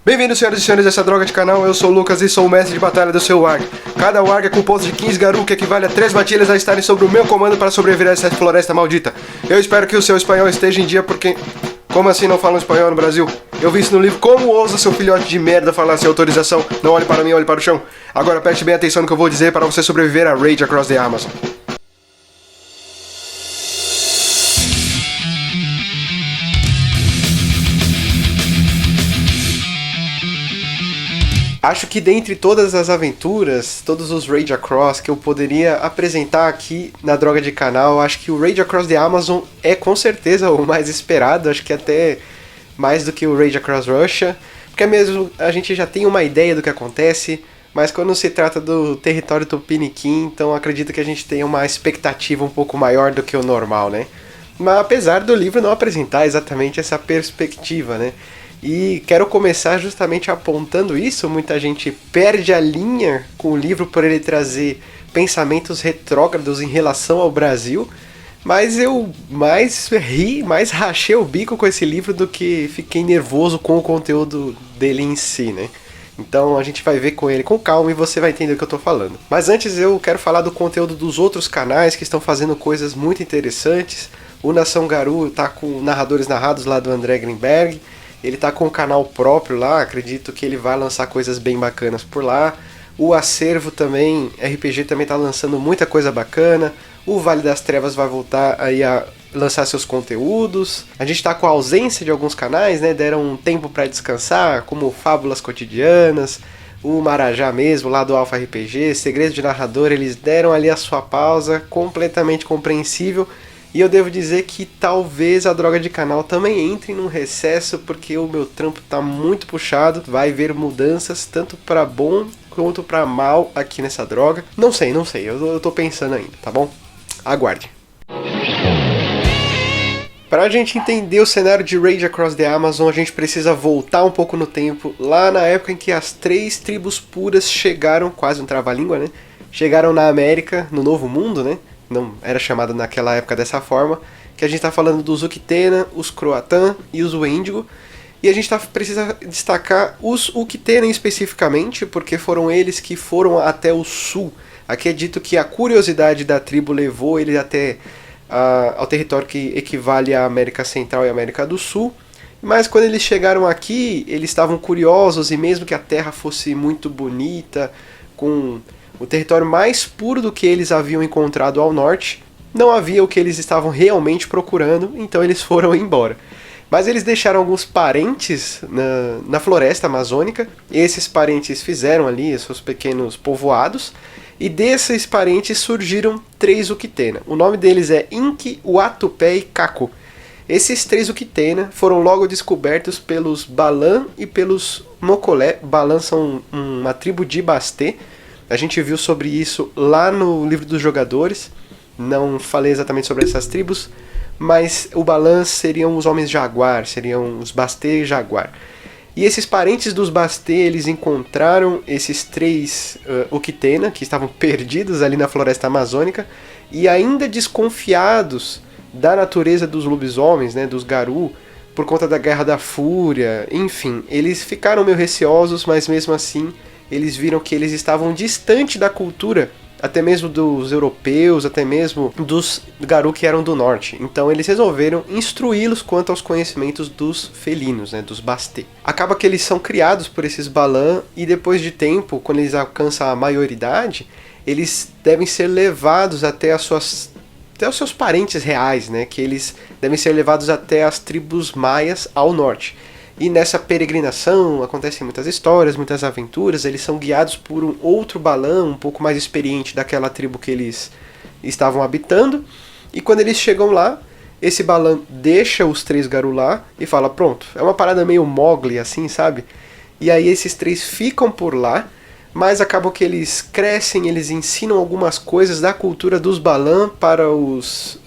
Bem-vindos, senhoras e senhores, a essa droga de canal. Eu sou o Lucas e sou o mestre de batalha do seu Warg. Cada Warg é composto de 15 Garou, que equivale a 3 batilhas a estarem sobre o meu comando para sobreviver a essa floresta maldita. Eu espero que o seu espanhol esteja em dia, porque... Como assim não falam espanhol no Brasil? Eu vi isso no livro. Como ousa seu filhote de merda falar sem autorização? Não olhe para mim, olhe para o chão. Agora preste bem atenção no que eu vou dizer para você sobreviver a Rage Across the Amazon. Acho que dentre todas as aventuras, todos os Rage Across que eu poderia apresentar aqui na Droga de Canal, acho que o Rage Across the Amazon é com certeza o mais esperado, acho que até mais do que o Rage Across Russia, porque mesmo a gente já tem uma ideia do que acontece, mas quando se trata do território tupiniquim, então acredito que a gente tenha uma expectativa um pouco maior do que o normal, né? Mas apesar do livro não apresentar exatamente essa perspectiva, né? E quero começar justamente apontando isso. Muita gente perde a linha com o livro por ele trazer pensamentos retrógrados em relação ao Brasil, mas eu mais ri, mais rachei o bico com esse livro do que fiquei nervoso com o conteúdo dele em si, né? Então a gente vai ver com ele com calma e você vai entender o que eu tô falando. Mas antes eu quero falar do conteúdo dos outros canais que estão fazendo coisas muito interessantes. O Nação Garou tá com narradores narrados lá do André Greenberg. Ele tá com um canal próprio lá, acredito que ele vai lançar coisas bem bacanas por lá. O Acervo também, RPG também tá lançando muita coisa bacana. O Vale das Trevas vai voltar aí a lançar seus conteúdos. A gente tá com a ausência de alguns canais, né? Deram um tempo para descansar, como Fábulas Cotidianas, o Marajá mesmo, lá do Alpha RPG, Segredo de Narrador, eles deram ali a sua pausa, completamente compreensível. E eu devo dizer que talvez a Droga de Canal também entre num recesso, porque o meu trampo tá muito puxado, vai haver mudanças tanto para bom quanto para mal aqui nessa droga. Não sei, eu tô pensando ainda, tá bom? Aguarde. Pra gente entender o cenário de Rage Across the Amazon, a gente precisa voltar um pouco no tempo, lá na época em que as 3 tribos puras chegaram, quase um trava-língua, né? Chegaram na América, no Novo Mundo, né? Não era chamado naquela época dessa forma, que a gente está falando dos Uktena, os Croatan e os Wendigo, e a gente precisa destacar os Uktena especificamente, porque foram eles que foram até o sul. Aqui é dito que a curiosidade da tribo levou eles até ao território que equivale à América Central e América do Sul, mas quando eles chegaram aqui, eles estavam curiosos, e mesmo que a terra fosse muito bonita, com o território mais puro do que eles haviam encontrado ao norte, não havia o que eles estavam realmente procurando, então eles foram embora. Mas eles deixaram alguns parentes na floresta amazônica, e esses parentes fizeram ali seus pequenos povoados, e desses parentes surgiram 3 Uktena. O nome deles é Inki, Uatupé e Caco. Esses 3 Uktena foram logo descobertos pelos Balan e pelos Mocolé. Balan são uma tribo de Basté. A gente viu sobre isso lá no livro dos jogadores, não falei exatamente sobre essas tribos, mas o Balan seriam os homens jaguar, seriam os Basté e jaguar. E esses parentes dos Basté, eles encontraram esses 3 Uktena, que estavam perdidos ali na floresta amazônica, e ainda desconfiados da natureza dos lobisomens, né, dos Garou, por conta da Guerra da Fúria, enfim, eles ficaram meio receosos, mas mesmo assim eles viram que eles estavam distante da cultura, até mesmo dos europeus, até mesmo dos Garou que eram do norte. Então eles resolveram instruí-los quanto aos conhecimentos dos felinos, né, dos Basté. Acaba que eles são criados por esses Balan, e depois de tempo, quando eles alcançam a maioridade, eles devem ser levados até os seus parentes reais, né, que eles devem ser levados até as tribos maias ao norte. E nessa peregrinação acontecem muitas histórias, muitas aventuras. Eles são guiados por um outro Balan, um pouco mais experiente daquela tribo que eles estavam habitando. E quando eles chegam lá, esse Balan deixa os 3 Garou lá e fala, pronto, é uma parada meio Mowgli assim, sabe? E aí esses 3 ficam por lá, mas acabam que eles crescem, eles ensinam algumas coisas da cultura dos Balan para os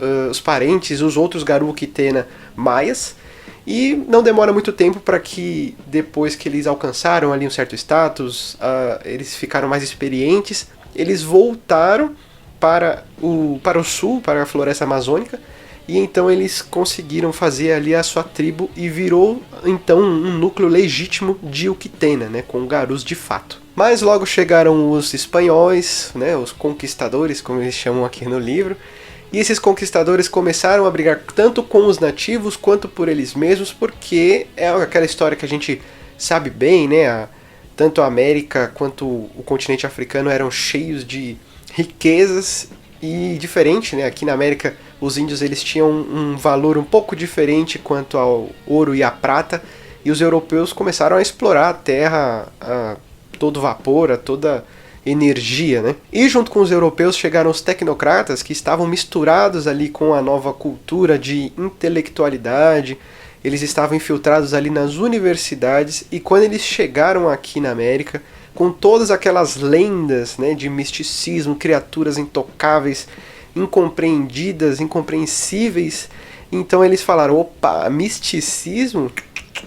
parentes, os outros Garou Uktena maias. E não demora muito tempo para que, depois que eles alcançaram ali um certo status, eles ficaram mais experientes, eles voltaram para o sul, para a floresta amazônica, e então eles conseguiram fazer ali a sua tribo e virou então um núcleo legítimo de Uktena, né, com Garus de fato. Mas logo chegaram os espanhóis, né, os conquistadores, como eles chamam aqui no livro, e esses conquistadores começaram a brigar tanto com os nativos quanto por eles mesmos, porque é aquela história que a gente sabe bem, né, tanto a América quanto o continente africano eram cheios de riquezas e diferente, né, aqui na América os índios eles tinham um valor um pouco diferente quanto ao ouro e à prata, e os europeus começaram a explorar a terra a todo vapor, a toda energia, né? E junto com os europeus chegaram os tecnocratas que estavam misturados ali com a nova cultura de intelectualidade, eles estavam infiltrados ali nas universidades, e quando eles chegaram aqui na América, com todas aquelas lendas, né, de misticismo, criaturas intocáveis, incompreendidas, incompreensíveis, então eles falaram, opa, misticismo?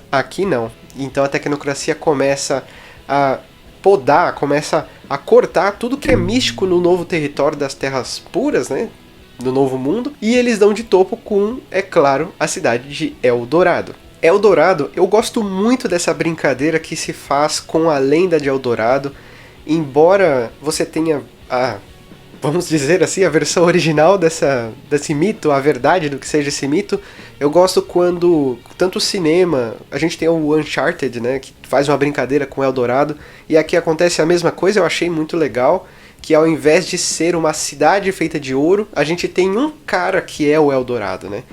Aqui não. Então a tecnocracia começa a podar, começa a cortar tudo que é místico no novo território das terras puras, né, do Novo Mundo, e eles dão de topo com, é claro, a cidade de Eldorado. Eldorado, eu gosto muito dessa brincadeira que se faz com a lenda de Eldorado, embora você tenha vamos dizer assim, a versão original desse mito, a verdade do que seja esse mito. Eu gosto quando, tanto o cinema, a gente tem o Uncharted, né, que faz uma brincadeira com Eldorado, e aqui acontece a mesma coisa, eu achei muito legal, que ao invés de ser uma cidade feita de ouro, a gente tem um cara que é o Eldorado, né?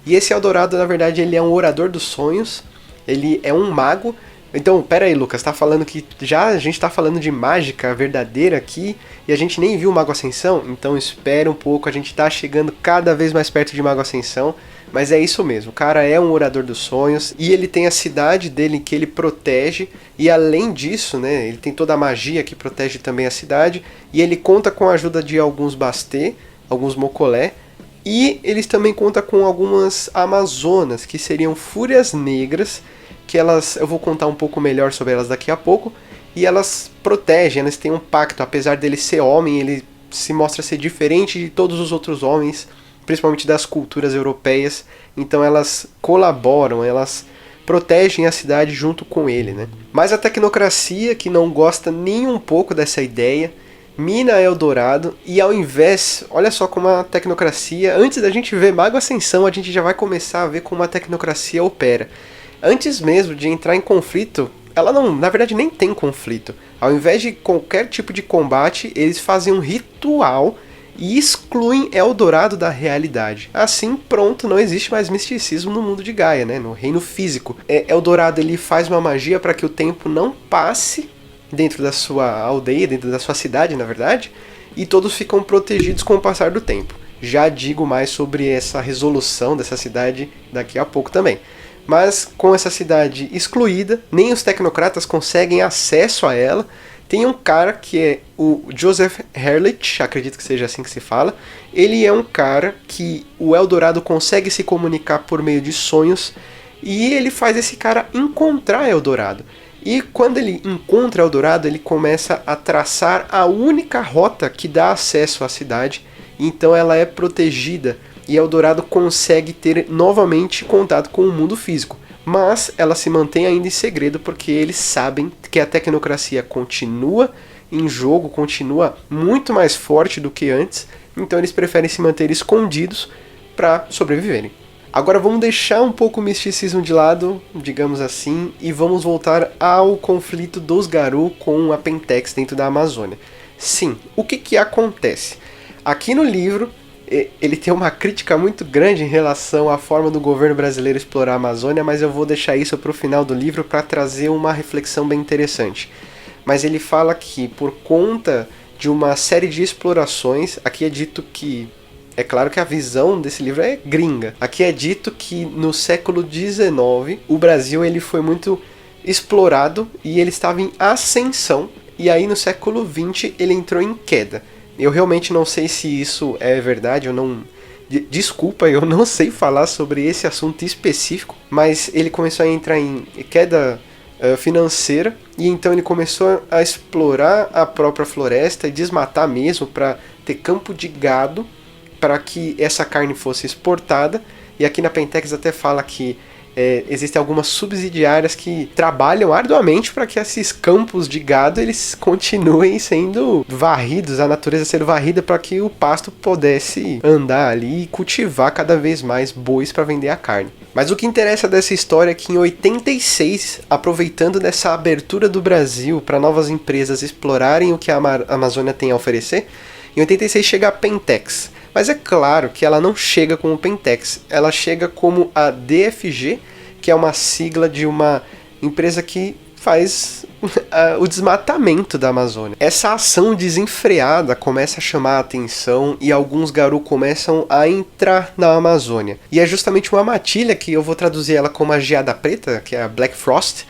E esse Eldorado, na verdade, ele é um orador dos sonhos, ele é um mago. Então, pera aí, Lucas, tá falando que já a gente tá falando de mágica verdadeira aqui e a gente nem viu o Mago Ascensão? Então espera um pouco, a gente tá chegando cada vez mais perto de Mago Ascensão, mas é isso mesmo, o cara é um orador dos sonhos e ele tem a cidade dele que ele protege, e além disso, né, ele tem toda a magia que protege também a cidade, e ele conta com a ajuda de alguns Bastê, alguns Mocolé, e eles também contam com algumas Amazonas, que seriam Fúrias Negras, que elas, eu vou contar um pouco melhor sobre elas daqui a pouco, e elas protegem, elas têm um pacto, apesar dele ser homem, ele se mostra ser diferente de todos os outros homens, principalmente das culturas europeias, então elas colaboram, elas protegem a cidade junto com ele, né? Mas a tecnocracia, que não gosta nem um pouco dessa ideia, mina Eldorado, e ao invés, olha só como a tecnocracia, antes da gente ver Mago Ascensão, a gente já vai começar a ver como a tecnocracia opera. Antes mesmo de entrar em conflito, ela não, na verdade nem tem conflito. Ao invés de qualquer tipo de combate, eles fazem um ritual e excluem Eldorado da realidade. Assim, pronto, não existe mais misticismo no mundo de Gaia, né? No reino físico. Eldorado ele faz uma magia para que o tempo não passe dentro da sua aldeia, dentro da sua cidade, na verdade, e todos ficam protegidos com o passar do tempo. Já digo mais sobre essa resolução dessa cidade daqui a pouco também. Mas com essa cidade excluída, nem os tecnocratas conseguem acesso a ela. Tem um cara que é o Joseph Herlich, acredito que seja assim que se fala. Ele é um cara que o Eldorado consegue se comunicar por meio de sonhos, e ele faz esse cara encontrar Eldorado. E quando ele encontra Eldorado, ele começa a traçar a única rota que dá acesso à cidade, então ela é protegida. E Eldorado consegue ter novamente contato com o mundo físico. Mas ela se mantém ainda em segredo porque eles sabem que a tecnocracia continua em jogo, continua muito mais forte do que antes. Então eles preferem se manter escondidos para sobreviverem. Agora vamos deixar um pouco o misticismo de lado, digamos assim, e vamos voltar ao conflito dos Garou com a Pentex dentro da Amazônia. Sim, o que acontece? Aqui no livro ele tem uma crítica muito grande em relação à forma do governo brasileiro explorar a Amazônia, mas eu vou deixar isso para o final do livro para trazer uma reflexão bem interessante. Mas ele fala que por conta de uma série de explorações, aqui é dito que, é claro que a visão desse livro é gringa, aqui é dito que no século XIX o Brasil ele foi muito explorado e ele estava em ascensão, e aí no século XX ele entrou em queda. Eu realmente não sei se isso é verdade, eu não... Desculpa, eu não sei falar sobre esse assunto específico, mas ele começou a entrar em queda financeira, e então ele começou a explorar a própria floresta e desmatar mesmo para ter campo de gado, para que essa carne fosse exportada. E aqui na Pentex até fala que existem algumas subsidiárias que trabalham arduamente para que esses campos de gado eles continuem sendo varridos, a natureza sendo varrida para que o pasto pudesse andar ali e cultivar cada vez mais bois para vender a carne. Mas o que interessa dessa história é que em 86, aproveitando dessa abertura do Brasil para novas empresas explorarem o que a Amazônia tem a oferecer, em 86 chega a Pentex. Mas é claro que ela não chega como Pentex, ela chega como a DFG, que é uma sigla de uma empresa que faz o desmatamento da Amazônia. Essa ação desenfreada começa a chamar a atenção e alguns garu começam a entrar na Amazônia. E é justamente uma matilha, que eu vou traduzir ela como a geada preta, que é a Black Frost.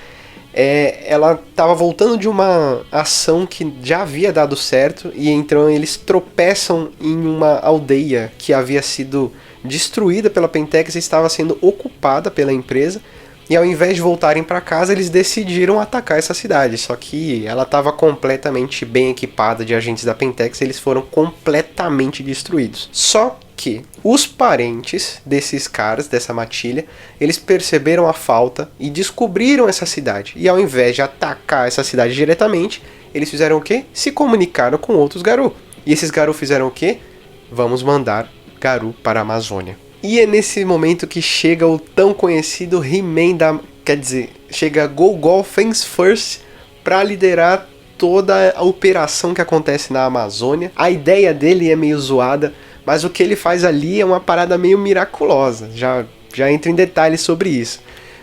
Ela estava voltando de uma ação que já havia dado certo e então eles tropeçam em uma aldeia que havia sido destruída pela Pentex e estava sendo ocupada pela empresa. E ao invés de voltarem para casa, eles decidiram atacar essa cidade. Só que ela estava completamente bem equipada de agentes da Pentex e eles foram completamente destruídos. Só que os parentes desses caras, dessa matilha, eles perceberam a falta e descobriram essa cidade. E ao invés de atacar essa cidade diretamente, eles fizeram o quê? Se comunicaram com outros garu. E esses garu fizeram o quê? Vamos mandar garu para a Amazônia. E é nesse momento que chega o tão conhecido He-Man chega Gogol Things First para liderar toda a operação que acontece na Amazônia. A ideia dele é meio zoada, mas o que ele faz ali é uma parada meio miraculosa. Já entro em detalhes sobre isso.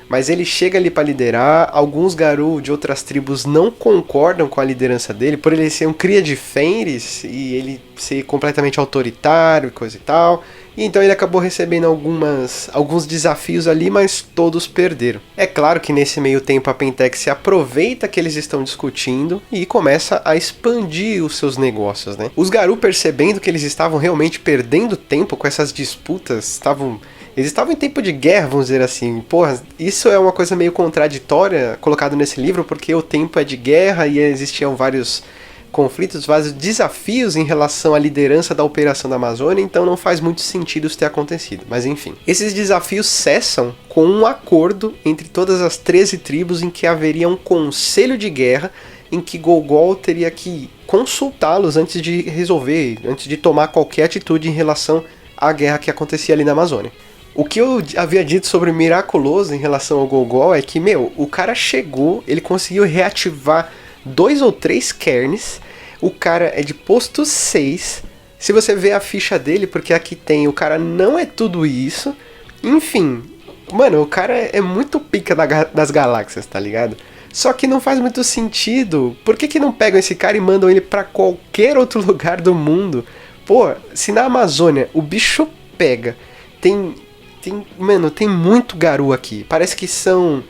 Mas ele chega ali para liderar, alguns garu de outras tribos não concordam com a liderança dele, por ele ser um cria de Fenris e ele ser completamente autoritário e coisa e tal. E então ele acabou recebendo alguns desafios ali, mas todos perderam. É claro que nesse meio tempo a Pentex se aproveita que eles estão discutindo e começa a expandir os seus negócios, né? Os garu, percebendo que eles estavam realmente perdendo tempo com essas disputas, eles estavam em tempo de guerra, vamos dizer assim. Porra, isso é uma coisa meio contraditória colocado nesse livro, porque o tempo é de guerra e existiam vários conflitos, vários desafios em relação à liderança da operação da Amazônia, então não faz muito sentido isso ter acontecido. Mas enfim, esses desafios cessam com um acordo entre todas as 13 tribos em que haveria um conselho de guerra em que Gogol teria que consultá-los antes de tomar qualquer atitude em relação à guerra que acontecia ali na Amazônia. O que eu havia dito sobre o miraculoso em relação ao Gogol é que, o cara chegou, ele conseguiu reativar 2 ou 3 cairns, o cara é de posto 6, se você vê a ficha dele, porque aqui tem, o cara não é tudo isso, enfim, mano, o cara é muito pica das galáxias, tá ligado? Só que não faz muito sentido, por que não pegam esse cara e mandam ele pra qualquer outro lugar do mundo? Pô, se na Amazônia o bicho pega, tem muito garu aqui, parece que são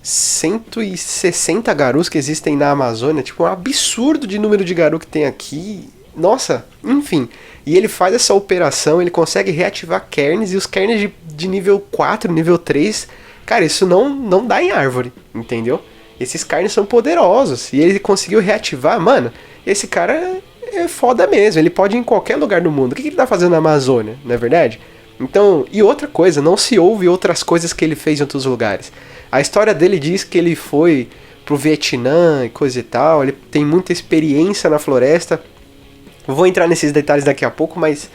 160 garus que existem na Amazônia, tipo, um absurdo de número de garu que tem aqui. Nossa, enfim. E ele faz essa operação, ele consegue reativar cairns, e os cairns de nível 4, nível 3, cara, isso não dá em árvore, entendeu? Esses cairns são poderosos, e ele conseguiu reativar, mano, esse cara é foda mesmo, ele pode ir em qualquer lugar do mundo. O que ele tá fazendo na Amazônia, não é verdade? Então, e outra coisa, não se ouve outras coisas que ele fez em outros lugares. A história dele diz que ele foi pro Vietnã e coisa e tal, ele tem muita experiência na floresta. Vou entrar nesses detalhes daqui a pouco, mas,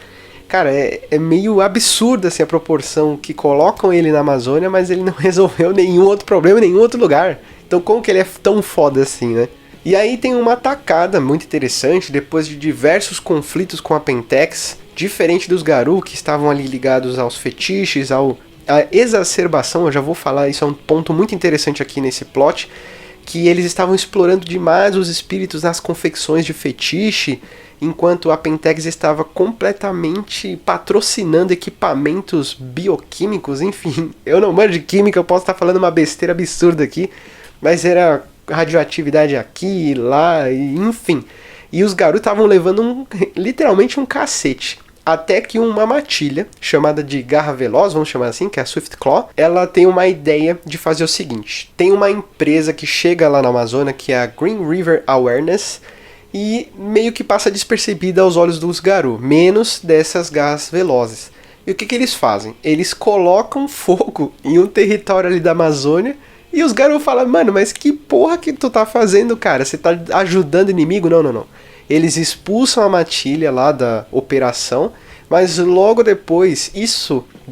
cara, é meio absurda assim, a proporção que colocam ele na Amazônia, mas ele não resolveu nenhum outro problema em nenhum outro lugar. Então como que ele é tão foda assim, né? E aí tem uma atacada muito interessante, depois de diversos conflitos com a Pentex, diferente dos garu que estavam ali ligados aos fetiches, a exacerbação, eu já vou falar, isso é um ponto muito interessante aqui nesse plot, que eles estavam explorando demais os espíritos nas confecções de fetiche, enquanto a Pentex estava completamente patrocinando equipamentos bioquímicos, enfim, eu não manjo de química, eu posso estar falando uma besteira absurda aqui, mas era radioatividade aqui e lá, e, enfim, e os garotos estavam levando literalmente um cacete. Até que uma matilha, chamada de Garra Veloz, vamos chamar assim, que é a Swift Claw, ela tem uma ideia de fazer o seguinte. Tem uma empresa que chega lá na Amazônia, que é a Green River Awareness, e meio que passa despercebida aos olhos dos Garou, menos dessas garras velozes. E o que eles fazem? Eles colocam fogo em um território ali da Amazônia e os Garou falam, mano, mas que porra que tu tá fazendo, cara? Você tá ajudando o inimigo? Não, não, não. Eles expulsam a matilha lá da operação, mas logo depois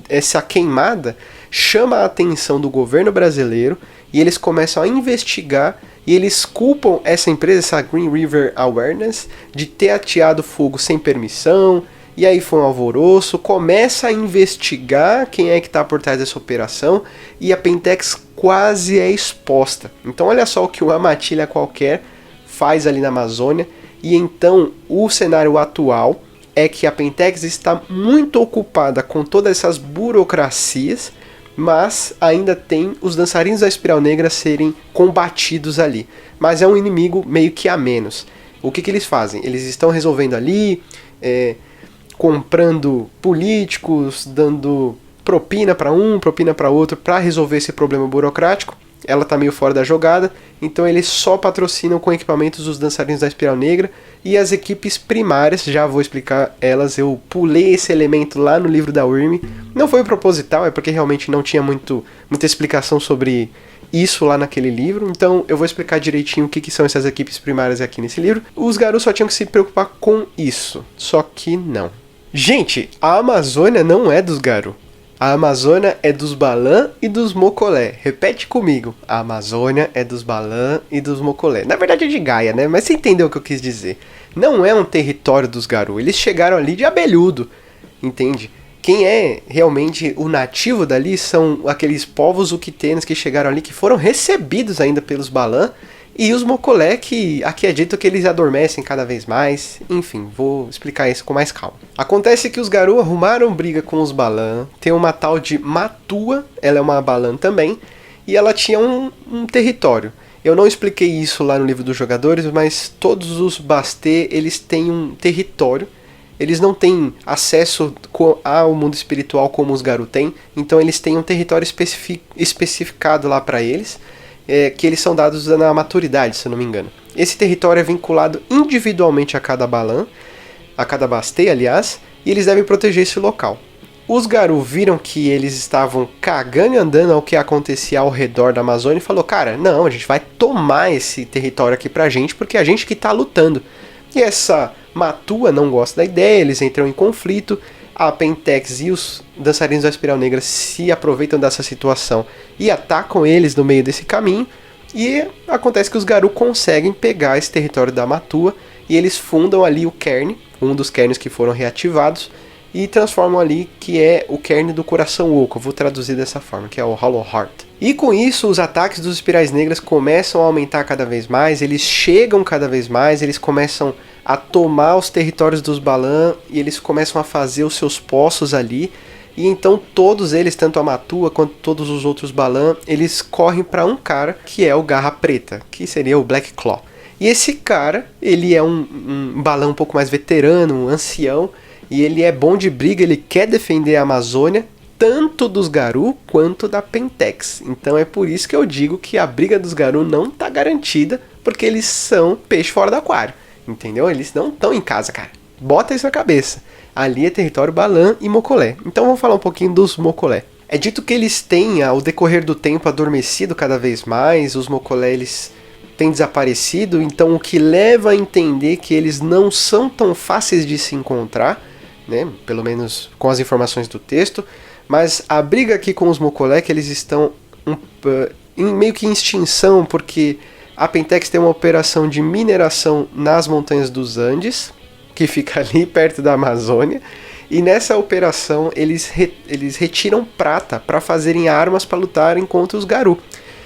essa queimada chama a atenção do governo brasileiro e eles começam a investigar e eles culpam essa empresa, essa Green River Awareness, de ter ateado fogo sem permissão. E aí foi um alvoroço, começa a investigar quem é que está por trás dessa operação e a Pentex quase é exposta. Então olha só o que uma matilha qualquer faz ali na Amazônia. E então o cenário atual é que a Pentex está muito ocupada com todas essas burocracias, mas ainda tem os dançarinos da Espiral Negra serem combatidos ali. Mas é um inimigo meio que a menos. O que eles fazem? Eles estão resolvendo ali, comprando políticos, dando propina para um, propina para outro, para resolver esse problema burocrático. Ela tá meio fora da jogada, então eles só patrocinam com equipamentos os dançarinos da Espiral Negra e as equipes primárias, já vou explicar elas, eu pulei esse elemento lá no livro da Wyrm, não foi proposital, é porque realmente não tinha muita explicação sobre isso lá naquele livro, então eu vou explicar direitinho o que são essas equipes primárias aqui nesse livro. Os Garou só tinham que se preocupar com isso, só que não. Gente, a Amazônia não é dos Garou. A Amazônia é dos Balan e dos Mocolé. Repete comigo. A Amazônia é dos Balan e dos Mocolé. Na verdade é de Gaia, né? Mas você entendeu o que eu quis dizer. Não é um território dos Garou. Eles chegaram ali de abelhudo. Entende? Quem é realmente o nativo dali são aqueles povos uquitenos que chegaram ali, que foram recebidos ainda pelos Balan. E os Mocolé, que aqui é dito que eles adormecem cada vez mais. Enfim, vou explicar isso com mais calma. Acontece que os Garou arrumaram briga com os Balan. Tem uma tal de Matua, ela é uma Balan também. E ela tinha um território. Eu não expliquei isso lá no livro dos jogadores, mas todos os Basté, eles têm um território. Eles não têm acesso ao mundo espiritual como os Garou têm. Então eles têm um território especificado lá para eles. Que eles são dados na maturidade, se eu não me engano. Esse território é vinculado individualmente a cada Balan, a cada Basté, aliás, e eles devem proteger esse local. Os Garou viram que eles estavam cagando e andando ao que acontecia ao redor da Amazônia e falou, cara, não, a gente vai tomar esse território aqui pra gente, porque é a gente que tá lutando. E essa Matua não gosta da ideia, eles entram em conflito. A Pentex e os dançarinos da Espiral Negra se aproveitam dessa situação e atacam eles no meio desse caminho. E acontece que os Garou conseguem pegar esse território da Matua e eles fundam ali o Cairn, um dos Cairns que foram reativados, e transformam ali que é o Cairn do Coração Oco, eu vou traduzir dessa forma, que é o Hollow Heart. E com isso os ataques dos Espirais Negras começam a aumentar cada vez mais, eles chegam cada vez mais, eles começam a tomar os territórios dos Balan e eles começam a fazer os seus poços ali. E então todos eles, tanto a Matua quanto todos os outros Balan, eles correm para um cara que é o Garra Preta, que seria o Black Claw. E esse cara, ele é um Balan um pouco mais veterano, um ancião, e ele é bom de briga, ele quer defender a Amazônia, tanto dos Garou quanto da Pentex. Então é por isso que eu digo que a briga dos Garou não está garantida, porque eles são peixe fora do aquário. Entendeu? Eles não estão em casa, cara. Bota isso na cabeça. Ali é território Balan e Mocolé. Então vamos falar um pouquinho dos Mocolé. É dito que eles têm, ao decorrer do tempo, adormecido cada vez mais. Os Mocolé, eles têm desaparecido. Então o que leva a entender que eles não são tão fáceis de se encontrar, né? Pelo menos com as informações do texto. Mas a briga aqui com os Mocolé é que eles estão meio que em extinção, porque a Pentex tem uma operação de mineração nas montanhas dos Andes, que fica ali perto da Amazônia, e nessa operação eles retiram prata para fazerem armas para lutarem contra os Garou.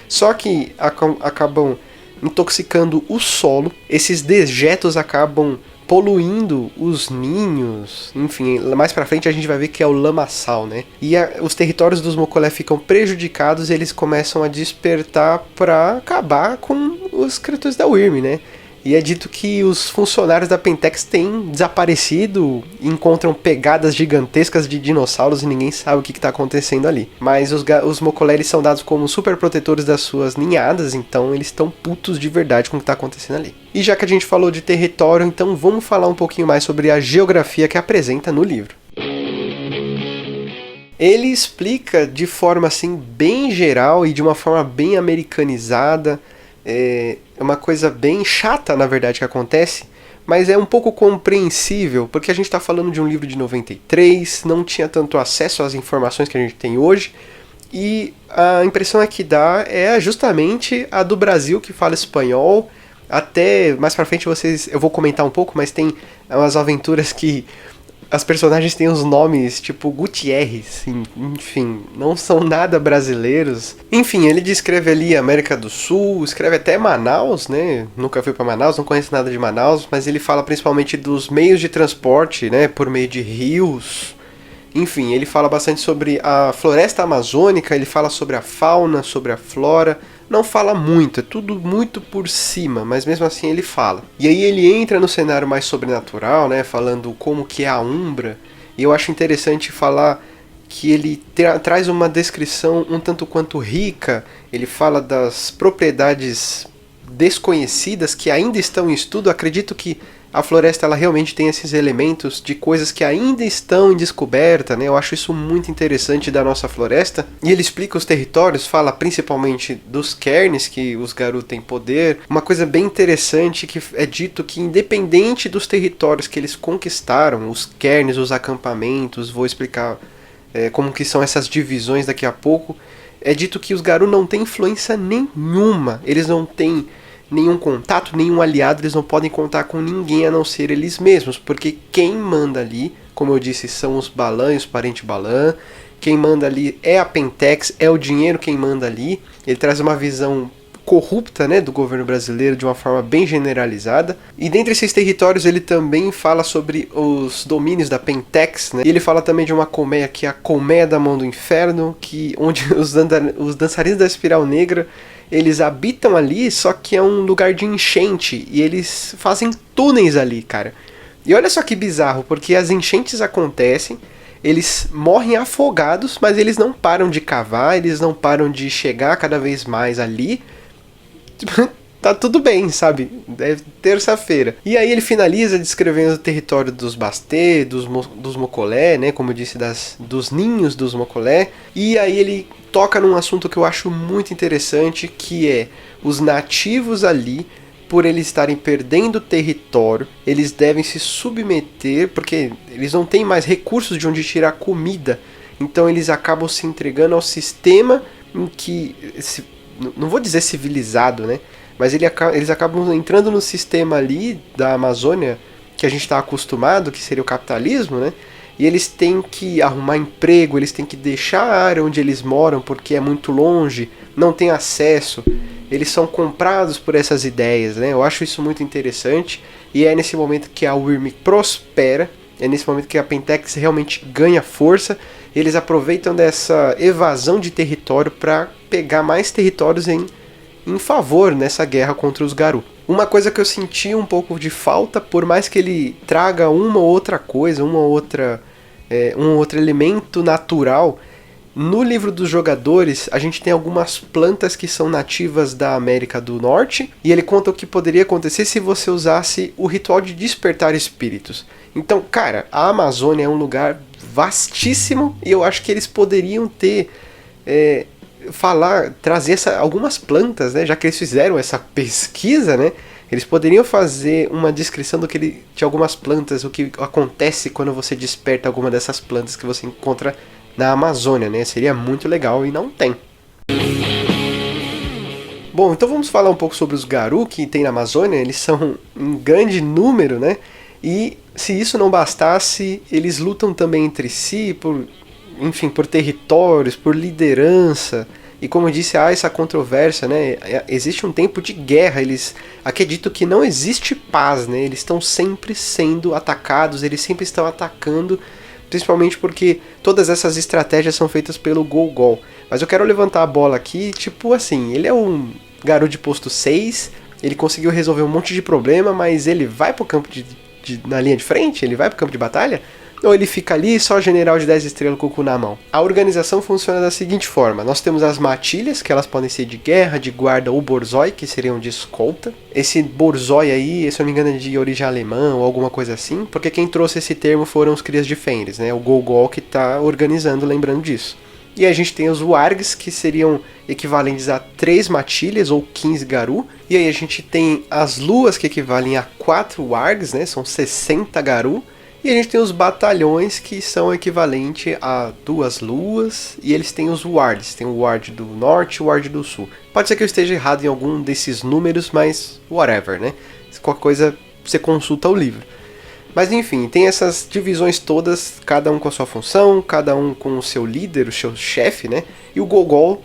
Só que acabam intoxicando o solo, esses dejetos acabam poluindo os ninhos, enfim, mais pra frente a gente vai ver que é o lamaçal, né? E os territórios dos Mocolé ficam prejudicados e eles começam a despertar pra acabar com os criaturas da Wyrm, né? E é dito que os funcionários da Pentex têm desaparecido, encontram pegadas gigantescas de dinossauros e ninguém sabe o que está acontecendo ali. Mas os Mocoleres são dados como super protetores das suas ninhadas, então eles estão putos de verdade com o que está acontecendo ali. E já que a gente falou de território, então vamos falar um pouquinho mais sobre a geografia que apresenta no livro. Ele explica de forma assim bem geral e de uma forma bem americanizada. É uma coisa bem chata, na verdade, que acontece, mas é um pouco compreensível, porque a gente está falando de um livro de 93, não tinha tanto acesso às informações que a gente tem hoje, e a impressão é que dá é justamente a do Brasil, que fala espanhol. Até mais pra frente eu vou comentar um pouco, mas tem umas aventuras que as personagens têm os nomes tipo Gutierrez, enfim, não são nada brasileiros. Enfim, ele descreve ali a América do Sul, escreve até Manaus, né? Nunca fui para Manaus, não conheço nada de Manaus, mas ele fala principalmente dos meios de transporte, né? Por meio de rios. Enfim, ele fala bastante sobre a floresta amazônica, ele fala sobre a fauna, sobre a flora. Não fala muito, é tudo muito por cima, mas mesmo assim ele fala. E aí ele entra no cenário mais sobrenatural, né, falando como que é a Umbra, e eu acho interessante falar que ele traz uma descrição um tanto quanto rica. Ele fala das propriedades desconhecidas que ainda estão em estudo. Acredito que a floresta ela realmente tem esses elementos de coisas que ainda estão em descoberta, né? Eu acho isso muito interessante da nossa floresta. E ele explica os territórios, fala principalmente dos cairns, que os Garou têm poder. Uma coisa bem interessante que é dito que independente dos territórios que eles conquistaram, os cairns, os acampamentos, vou explicar como que são essas divisões daqui a pouco, é dito que os Garou não têm influência nenhuma, eles não têm nenhum contato, nenhum aliado, eles não podem contar com ninguém a não ser eles mesmos, porque quem manda ali, como eu disse, são os Balan e os parentes Balan, quem manda ali é a Pentex, é o dinheiro quem manda ali. Ele traz uma visão corrupta, né, do governo brasileiro de uma forma bem generalizada. E dentre esses territórios ele também fala sobre os domínios da Pentex, né? E ele fala também de uma colmeia que é a Colmeia da Mão do Inferno, onde os dançarinos da Espiral Negra eles habitam ali, só que é um lugar de enchente e eles fazem túneis ali, cara. E olha só que bizarro, porque as enchentes acontecem, eles morrem afogados, mas eles não param de cavar, eles não param de chegar cada vez mais ali. Tá tudo bem, sabe? É terça-feira. E aí ele finaliza descrevendo o território dos Bastê, dos Mocolé, né? Como eu disse, dos ninhos dos Mocolé. E aí ele toca num assunto que eu acho muito interessante, que é os nativos ali, por eles estarem perdendo território, eles devem se submeter, porque eles não têm mais recursos de onde tirar comida. Então eles acabam se entregando ao sistema em que, não vou dizer civilizado, né? Mas eles acabam entrando no sistema ali da Amazônia que a gente está acostumado, que seria o capitalismo, né? E eles têm que arrumar emprego, eles têm que deixar a área onde eles moram porque é muito longe, não tem acesso. Eles são comprados por essas ideias, né? Eu acho isso muito interessante. E é nesse momento que a Wyrm prospera, é nesse momento que a Pentex realmente ganha força. Eles aproveitam dessa evasão de território para pegar mais territórios em favor nessa guerra contra os Garou. Uma coisa que eu senti um pouco de falta, por mais que ele traga uma ou outra coisa, um outro elemento natural, no livro dos jogadores a gente tem algumas plantas que são nativas da América do Norte, e ele conta o que poderia acontecer se você usasse o ritual de despertar espíritos. Então, cara, a Amazônia é um lugar vastíssimo, e eu acho que eles poderiam ter trazer algumas plantas, né? Já que eles fizeram essa pesquisa, né? Eles poderiam fazer uma descrição de algumas plantas, o que acontece quando você desperta alguma dessas plantas que você encontra na Amazônia, né? Seria muito legal e não tem. Bom, então vamos falar um pouco sobre os Garou que tem na Amazônia. Eles são em grande número, né? E se isso não bastasse, eles lutam também entre si por territórios, por liderança. E como eu disse, há essa controvérsia, né? Existe um tempo de guerra, eles acreditam que não existe paz, né? Eles estão sempre sendo atacados, eles sempre estão atacando, principalmente porque todas essas estratégias são feitas pelo Gogol. Mas eu quero levantar a bola aqui, tipo assim, ele é um Garou de posto 6, ele conseguiu resolver um monte de problema, mas ele vai pro campo na linha de frente? Ele vai pro campo de batalha? Ou ele fica ali só general de 10 estrelas com o cu na mão? A organização funciona da seguinte forma. Nós temos as matilhas, que elas podem ser de guerra, de guarda ou borzoi, que seriam de escolta. Esse borzoi aí, se eu não me engano, é de origem alemã ou alguma coisa assim, porque quem trouxe esse termo foram os crias de Fenris, né? O Gogol que tá organizando, lembrando disso. E a gente tem os wargs, que seriam equivalentes a 3 matilhas ou 15 garu. E aí a gente tem as luas, que equivalem a 4 wargs, né? São 60 garu. E a gente tem os batalhões, que são equivalentes a 2 luas, e eles têm os wards. Tem o ward do norte e o ward do sul. Pode ser que eu esteja errado em algum desses números, mas whatever, né? Se qualquer coisa, você consulta o livro. Mas enfim, tem essas divisões todas, cada um com a sua função, cada um com o seu líder, o seu chefe, né? E o Gogol,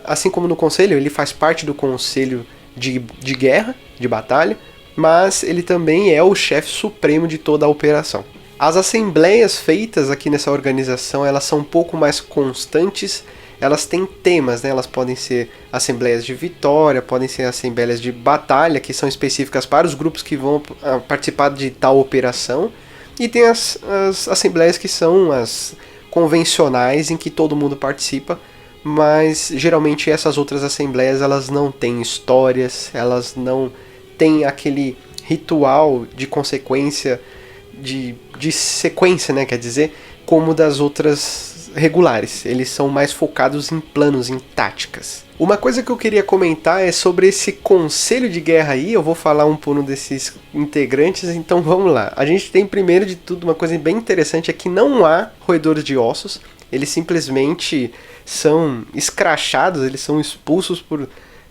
assim como no conselho, ele faz parte do conselho de guerra, de batalha, mas ele também é o chefe supremo de toda a operação. As assembleias feitas aqui nessa organização, elas são um pouco mais constantes, elas têm temas, né? Elas podem ser assembleias de vitória, podem ser assembleias de batalha, que são específicas para os grupos que vão participar de tal operação, e tem as assembleias que são as convencionais, em que todo mundo participa, mas geralmente essas outras assembleias, elas não têm histórias, elas não tem aquele ritual de consequência, de sequência, né, quer dizer, como das outras regulares. Eles são mais focados em planos, em táticas. Uma coisa que eu queria comentar é sobre esse conselho de guerra aí. Eu vou falar um pouco desses integrantes, então vamos lá. A gente tem, primeiro de tudo, uma coisa bem interessante, é que não há roedores de ossos. Eles simplesmente são escrachados, eles são expulsos por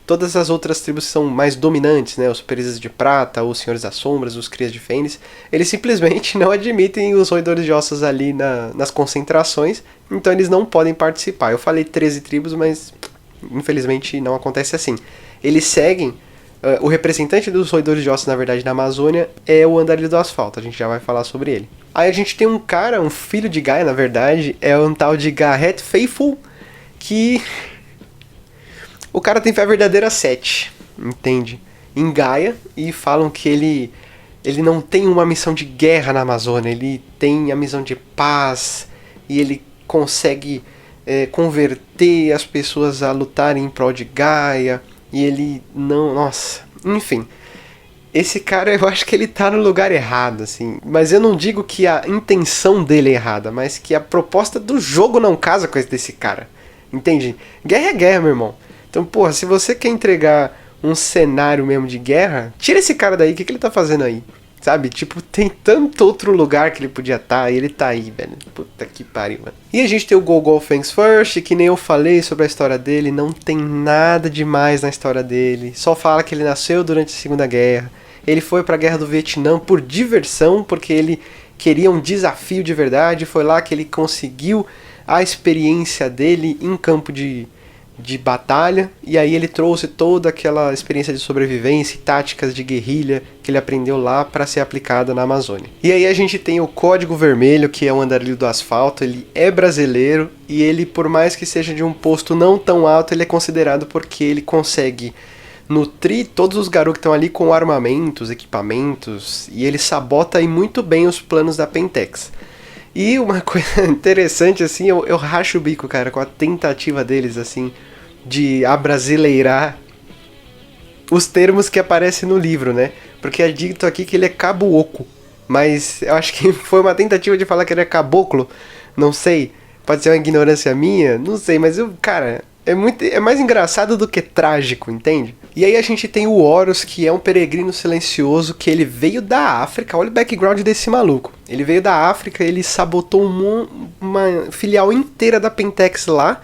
todas as outras tribos que são mais dominantes, né? Os Perizes de Prata, os Senhores das Sombras, os Crias de Fênix, eles simplesmente não admitem os roedores de ossos ali nas concentrações, então eles não podem participar. Eu falei 13 tribos, mas infelizmente não acontece assim. Eles seguem, o representante dos roedores de ossos, na verdade, na Amazônia, é o Andarilho do Asfalto, a gente já vai falar sobre ele. Aí a gente tem um cara, um filho de Gaia, na verdade, é um tal de Garret Faithful, que... o cara tem fé verdadeira 7, entende? Em Gaia, e falam que ele não tem uma missão de guerra na Amazônia, ele tem a missão de paz, e ele consegue converter as pessoas a lutarem em prol de Gaia, e ele não... nossa, enfim. Esse cara, eu acho que ele tá no lugar errado, assim. Mas eu não digo que a intenção dele é errada, mas que a proposta do jogo não casa com esse desse cara. Entende? Guerra é guerra, meu irmão. Então, porra, se você quer entregar um cenário mesmo de guerra, tira esse cara daí, o que ele tá fazendo aí? Sabe? Tipo, tem tanto outro lugar que ele podia estar, e ele tá aí, velho. Puta que pariu, mano. E a gente tem o Gogol Fangs First, que nem eu falei sobre a história dele, não tem nada demais na história dele. Só fala que ele nasceu durante a Segunda Guerra. Ele foi pra Guerra do Vietnã por diversão, porque ele queria um desafio de verdade. Foi lá que ele conseguiu a experiência dele em campo de batalha, e aí ele trouxe toda aquela experiência de sobrevivência e táticas de guerrilha que ele aprendeu lá para ser aplicada na Amazônia. E aí a gente tem o Código Vermelho, que é um Andarilho do Asfalto. Ele é brasileiro, e ele, por mais que seja de um posto não tão alto, ele é considerado porque ele consegue nutrir todos os garotos que estão ali com armamentos, equipamentos, e ele sabota aí muito bem os planos da Pentex. E uma coisa interessante, assim, eu racho o bico, cara, com a tentativa deles, assim, de abrasileirar os termos que aparecem no livro, né? Porque é dito aqui que ele é cabuoco, mas eu acho que foi uma tentativa de falar que ele é caboclo, não sei, pode ser uma ignorância minha, não sei, mas cara, é mais engraçado do que trágico, entende? E aí a gente tem o Horus, que é um peregrino silencioso, que ele veio da África. Olha o background desse maluco. Ele veio da África, ele sabotou uma filial inteira da Pentex lá,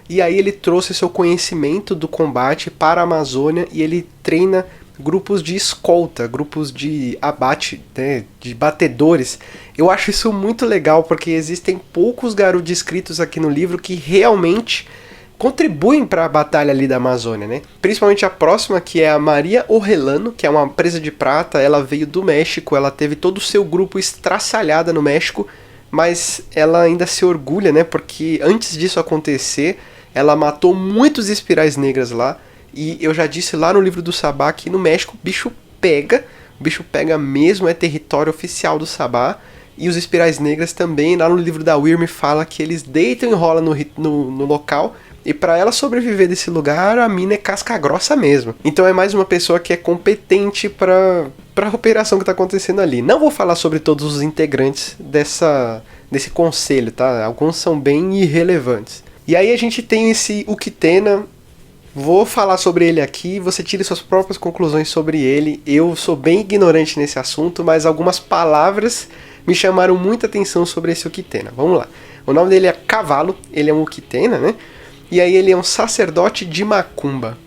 e aí ele trouxe seu conhecimento do combate para a Amazônia, e ele treina grupos de escolta, grupos de abate, né, de batedores. Eu acho isso muito legal, porque existem poucos Garou descritos aqui no livro que realmente contribuem para a batalha ali da Amazônia, né? Principalmente a próxima, que é a Maria Orrelano, que é uma presa de prata. Ela veio do México, ela teve todo o seu grupo estraçalhada no México, mas ela ainda se orgulha, né? Porque antes disso acontecer, ela matou muitos espirais negras lá, E eu já disse lá no livro do Sabá que no México o bicho pega mesmo, é território oficial do Sabá. E os espirais negras também, lá no livro da Wyrm fala que eles deitam e rolam no local. E pra ela sobreviver desse lugar, a mina é casca grossa mesmo. Então é mais uma pessoa que é competente pra operação que tá acontecendo ali. Não vou falar sobre todos os integrantes desse conselho, tá? Alguns são bem irrelevantes. E aí a gente tem esse Uktena. Vou falar sobre ele aqui, você tire suas próprias conclusões sobre ele. Eu sou bem ignorante nesse assunto, mas algumas palavras me chamaram muita atenção sobre esse Uktena. Vamos lá. O nome dele é Cavalo, ele é um Uktena, né? E aí ele é um sacerdote de Macumba.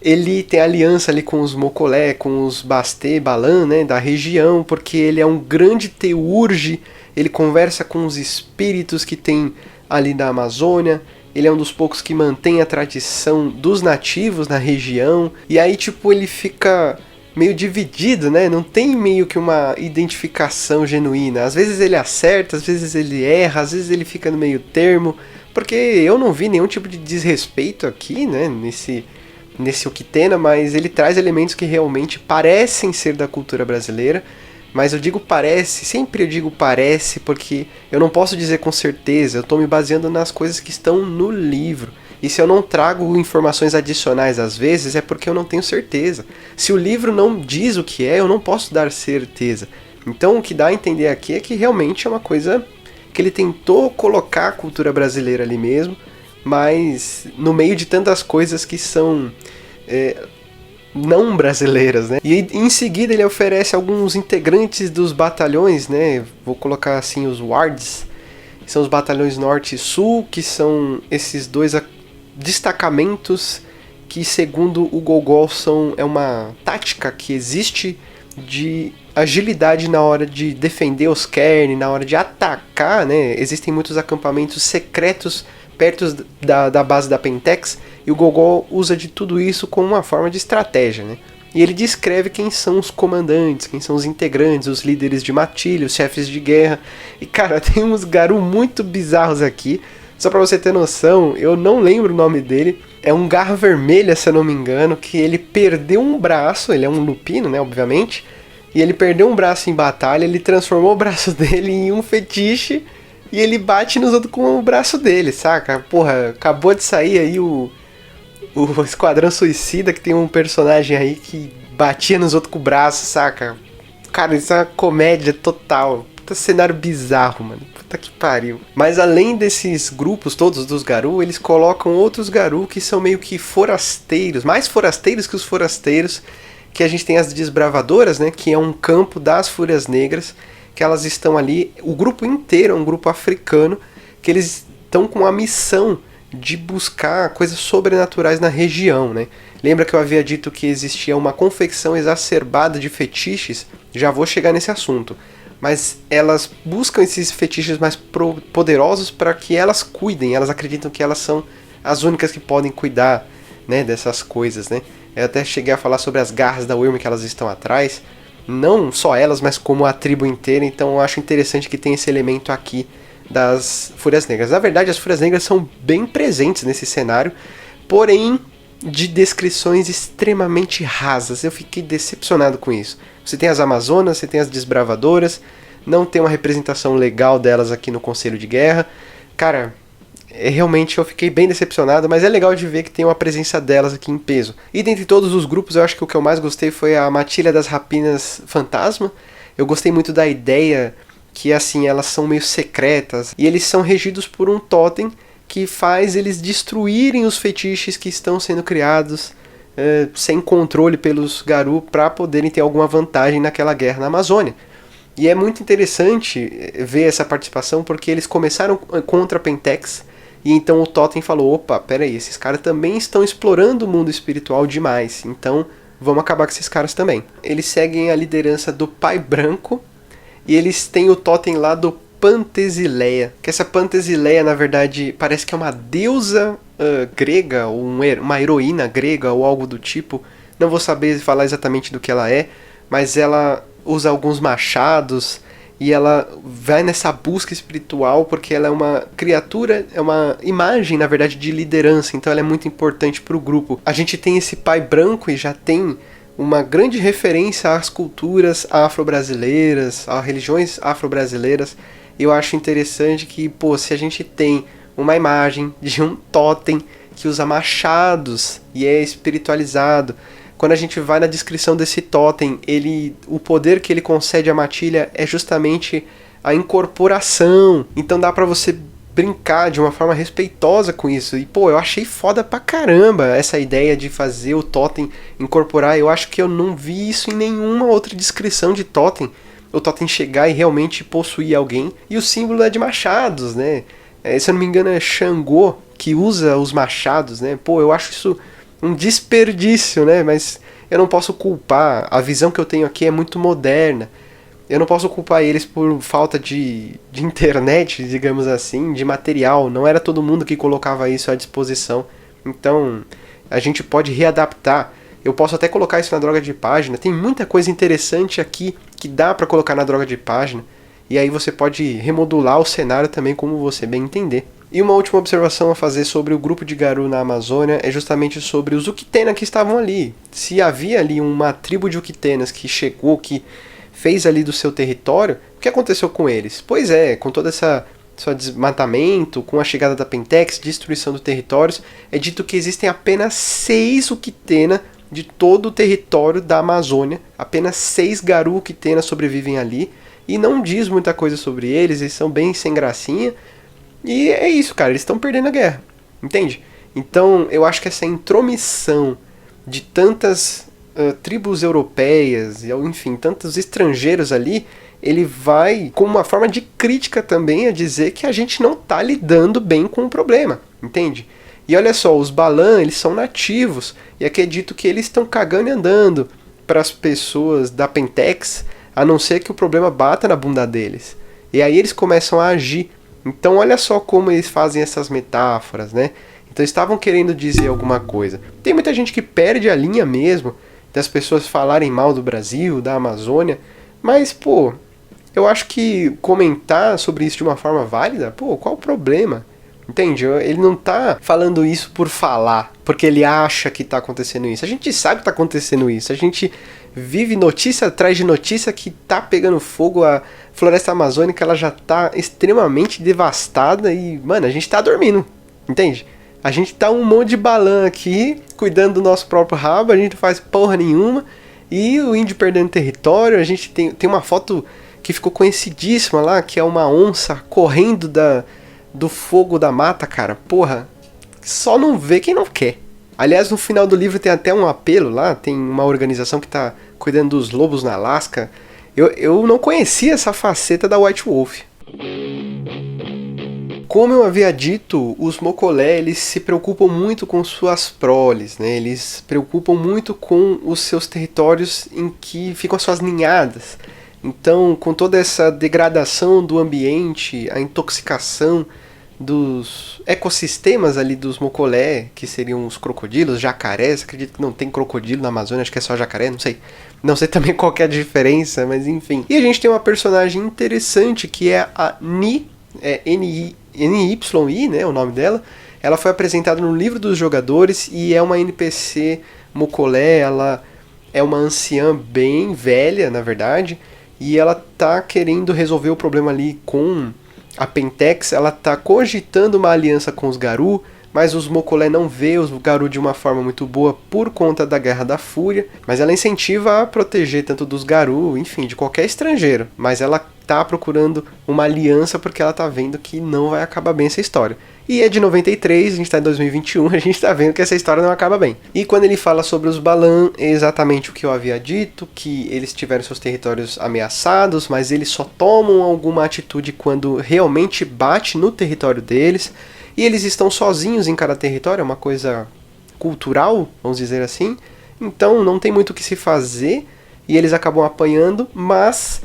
Ele tem aliança ali com os Mocolé, com os Basté, Balan, né, da região, porque ele é um grande teurge, ele conversa com os espíritos que tem ali da Amazônia. Ele é um dos poucos que mantém a tradição dos nativos na região. E aí, tipo, ele fica meio dividido, né? Não tem meio que uma identificação genuína. Às vezes ele acerta, às vezes ele erra, às vezes ele fica no meio termo. Porque eu não vi nenhum tipo de desrespeito aqui, né? Nesse Uktena, mas ele traz elementos que realmente parecem ser da cultura brasileira. Mas eu digo parece, sempre eu digo parece, porque eu não posso dizer com certeza, eu estou me baseando nas coisas que estão no livro. E se eu não trago informações adicionais às vezes, é porque eu não tenho certeza. Se o livro não diz o que é, eu não posso dar certeza. Então o que dá a entender aqui é que realmente é uma coisa que ele tentou colocar a cultura brasileira ali mesmo, mas no meio de tantas coisas que são não brasileiras, né? E em seguida ele oferece alguns integrantes dos batalhões, né? Vou colocar assim os wards, que são os batalhões norte e sul, que são esses dois destacamentos que, segundo o Gogol, é uma tática que existe de agilidade na hora de defender os Cairn, na hora de atacar, né? Existem muitos acampamentos secretos perto da base da Pentex, e o Gogol usa de tudo isso como uma forma de estratégia, né? E ele descreve quem são os comandantes, quem são os integrantes, os líderes de matilha, os chefes de guerra. E cara, tem uns Garou muito bizarros aqui. Só pra você ter noção, eu não lembro o nome dele. É um Garra Vermelha, se eu não me engano, que ele perdeu um braço, ele é um lupino, né, obviamente. E ele perdeu um braço em batalha, ele transformou o braço dele em um fetiche e ele bate nos outros com o braço dele, saca? Porra, acabou de sair aí o Esquadrão Suicida, que tem um personagem aí que batia nos outros com o braço, saca? Cara, isso é uma comédia total. Puta cenário bizarro, mano. Puta que pariu. Mas além desses grupos todos dos Garou, eles colocam outros Garou que são meio que forasteiros, mais forasteiros que os forasteiros, que a gente tem as Desbravadoras, né? Que é um campo das Fúrias Negras, que elas estão ali, o grupo inteiro é um grupo africano, que eles estão com a missão de buscar coisas sobrenaturais na região, né? Lembra que eu havia dito que existia uma confecção exacerbada de fetiches? Já vou chegar nesse assunto. Mas elas buscam esses fetiches mais poderosos para que elas cuidem, elas acreditam que elas são as únicas que podem cuidar, né, dessas coisas, né? Eu até cheguei a falar sobre as garras da Wyrm que elas estão atrás. Não só elas, mas como a tribo inteira. Então eu acho interessante que tem esse elemento aqui das Fúrias Negras. Na verdade, as Fúrias Negras são bem presentes nesse cenário, porém de descrições extremamente rasas. Eu fiquei decepcionado com isso. Você tem as Amazonas, você tem as Desbravadoras, não tem uma representação legal delas aqui no Conselho de Guerra. Cara, realmente eu fiquei bem decepcionado, mas é legal de ver que tem uma presença delas aqui em peso. E dentre todos os grupos, eu acho que o que eu mais gostei foi a Matilha das Rapinas Fantasma. Eu gostei muito da ideia que, assim, elas são meio secretas, e eles são regidos por um totem que faz eles destruírem os fetiches que estão sendo criados sem controle pelos Garou para poderem ter alguma vantagem naquela guerra na Amazônia. E é muito interessante ver essa participação, porque eles começaram contra a Pentex, e então o Totem falou, opa, peraí, esses caras também estão explorando o mundo espiritual demais, então vamos acabar com esses caras também. Eles seguem a liderança do Pai Branco, e eles têm o Totem lá do Pantesileia, que essa Pantesileia, na verdade, parece que é uma deusa grega, ou uma heroína grega, ou algo do tipo. Não vou saber falar exatamente do que ela é, mas ela usa alguns machados, e ela vai nessa busca espiritual porque ela é uma criatura, é uma imagem, na verdade, de liderança, então ela é muito importante para o grupo. A gente tem esse pai branco e já tem uma grande referência às culturas afro-brasileiras, às religiões afro-brasileiras. Eu acho interessante que, pô, se a gente tem uma imagem de um totem que usa machados e é espiritualizado, quando a gente vai na descrição desse totem, o poder que ele concede à matilha é justamente a incorporação. Então dá pra você brincar de uma forma respeitosa com isso. E, pô, eu achei foda pra caramba essa ideia de fazer o totem incorporar. Eu acho que eu não vi isso em nenhuma outra descrição de totem. O totem chegar e realmente possuir alguém. E o símbolo é de machados, né? Se eu não me engano é Xangô que usa os machados, né? Pô, eu acho isso um desperdício, né? Mas eu não posso culpar. A visão que eu tenho aqui é muito moderna. Eu não posso culpar eles por falta de internet, digamos assim, de material. Não era todo mundo que colocava isso à disposição. Então, a gente pode readaptar. Eu posso até colocar isso na droga de página. Tem muita coisa interessante aqui que dá pra colocar na droga de página. E aí você pode remodular o cenário também como você bem entender. E uma última observação a fazer sobre o grupo de Garou na Amazônia é justamente sobre os Uquitena que estavam ali. Se havia ali uma tribo de Uquitenas que chegou, que fez ali do seu território, o que aconteceu com eles? Pois é, com todo esse desmatamento, com a chegada da Pentex, destruição dos territórios, é dito que existem apenas 6 Uquitena de todo o território da Amazônia. Apenas 6 Garou Uquitena sobrevivem ali. E não diz muita coisa sobre eles, eles são bem sem gracinha. E é isso, cara, eles estão perdendo a guerra, entende? Então eu acho que essa intromissão de tantas tribos europeias, enfim, tantos estrangeiros ali, ele vai como uma forma de crítica também a dizer que a gente não está lidando bem com o problema, entende? E olha só, os Balan, eles são nativos, e aqui é dito que eles estão cagando e andando para as pessoas da Pentex, a não ser que o problema bata na bunda deles. E aí eles começam a agir. Então olha só como eles fazem essas metáforas, né? Então estavam querendo dizer alguma coisa. Tem muita gente que perde a linha mesmo, das pessoas falarem mal do Brasil, da Amazônia, mas, pô, eu acho que comentar sobre isso de uma forma válida, pô, qual o problema? Entende? Ele não tá falando isso por falar, porque ele acha que tá acontecendo isso. A gente sabe que tá acontecendo isso. A gente vive notícia atrás de notícia que tá pegando fogo. A floresta amazônica, ela já tá extremamente devastada e, mano, a gente tá dormindo. Entende? A gente tá um monte de balã aqui, cuidando do nosso próprio rabo, a gente não faz porra nenhuma. E o índio perdendo território, a gente tem uma foto que ficou conhecidíssima lá, que é uma onça correndo do fogo da mata, cara. Porra, só não vê quem não quer. Aliás, no final do livro tem até um apelo lá, tem uma organização que tá cuidando dos lobos na Alasca. Eu não conhecia essa faceta da White Wolf. Como eu havia dito, os Mocolé, eles se preocupam muito com suas proles, né? Eles se preocupam muito com os seus territórios em que ficam as suas ninhadas. Então, com toda essa degradação do ambiente, a intoxicação dos ecossistemas ali dos Mocolé, que seriam os crocodilos, jacarés, acredito que não tem crocodilo na Amazônia, acho que é só jacaré, não sei. Não sei também qual que é a diferença, mas enfim. E a gente tem uma personagem interessante que é a Ni, NYI, né, o nome dela. Ela foi apresentada no livro dos jogadores e é uma NPC Mocolé, ela é uma anciã bem velha, na verdade, e ela tá querendo resolver o problema ali com a Pentex. Ela tá cogitando uma aliança com os Garou, mas os Mocolé não vê os Garou de uma forma muito boa por conta da Guerra da Fúria, mas ela incentiva a proteger tanto dos Garou, enfim, de qualquer estrangeiro, mas ela tá procurando uma aliança porque ela tá vendo que não vai acabar bem essa história. E é de 93, a gente tá em 2021, a gente tá vendo que essa história não acaba bem. E quando ele fala sobre os Balan, é exatamente o que eu havia dito, que eles tiveram seus territórios ameaçados, mas eles só tomam alguma atitude quando realmente bate no território deles, e eles estão sozinhos em cada território, é uma coisa cultural, vamos dizer assim, então não tem muito o que se fazer, e eles acabam apanhando, mas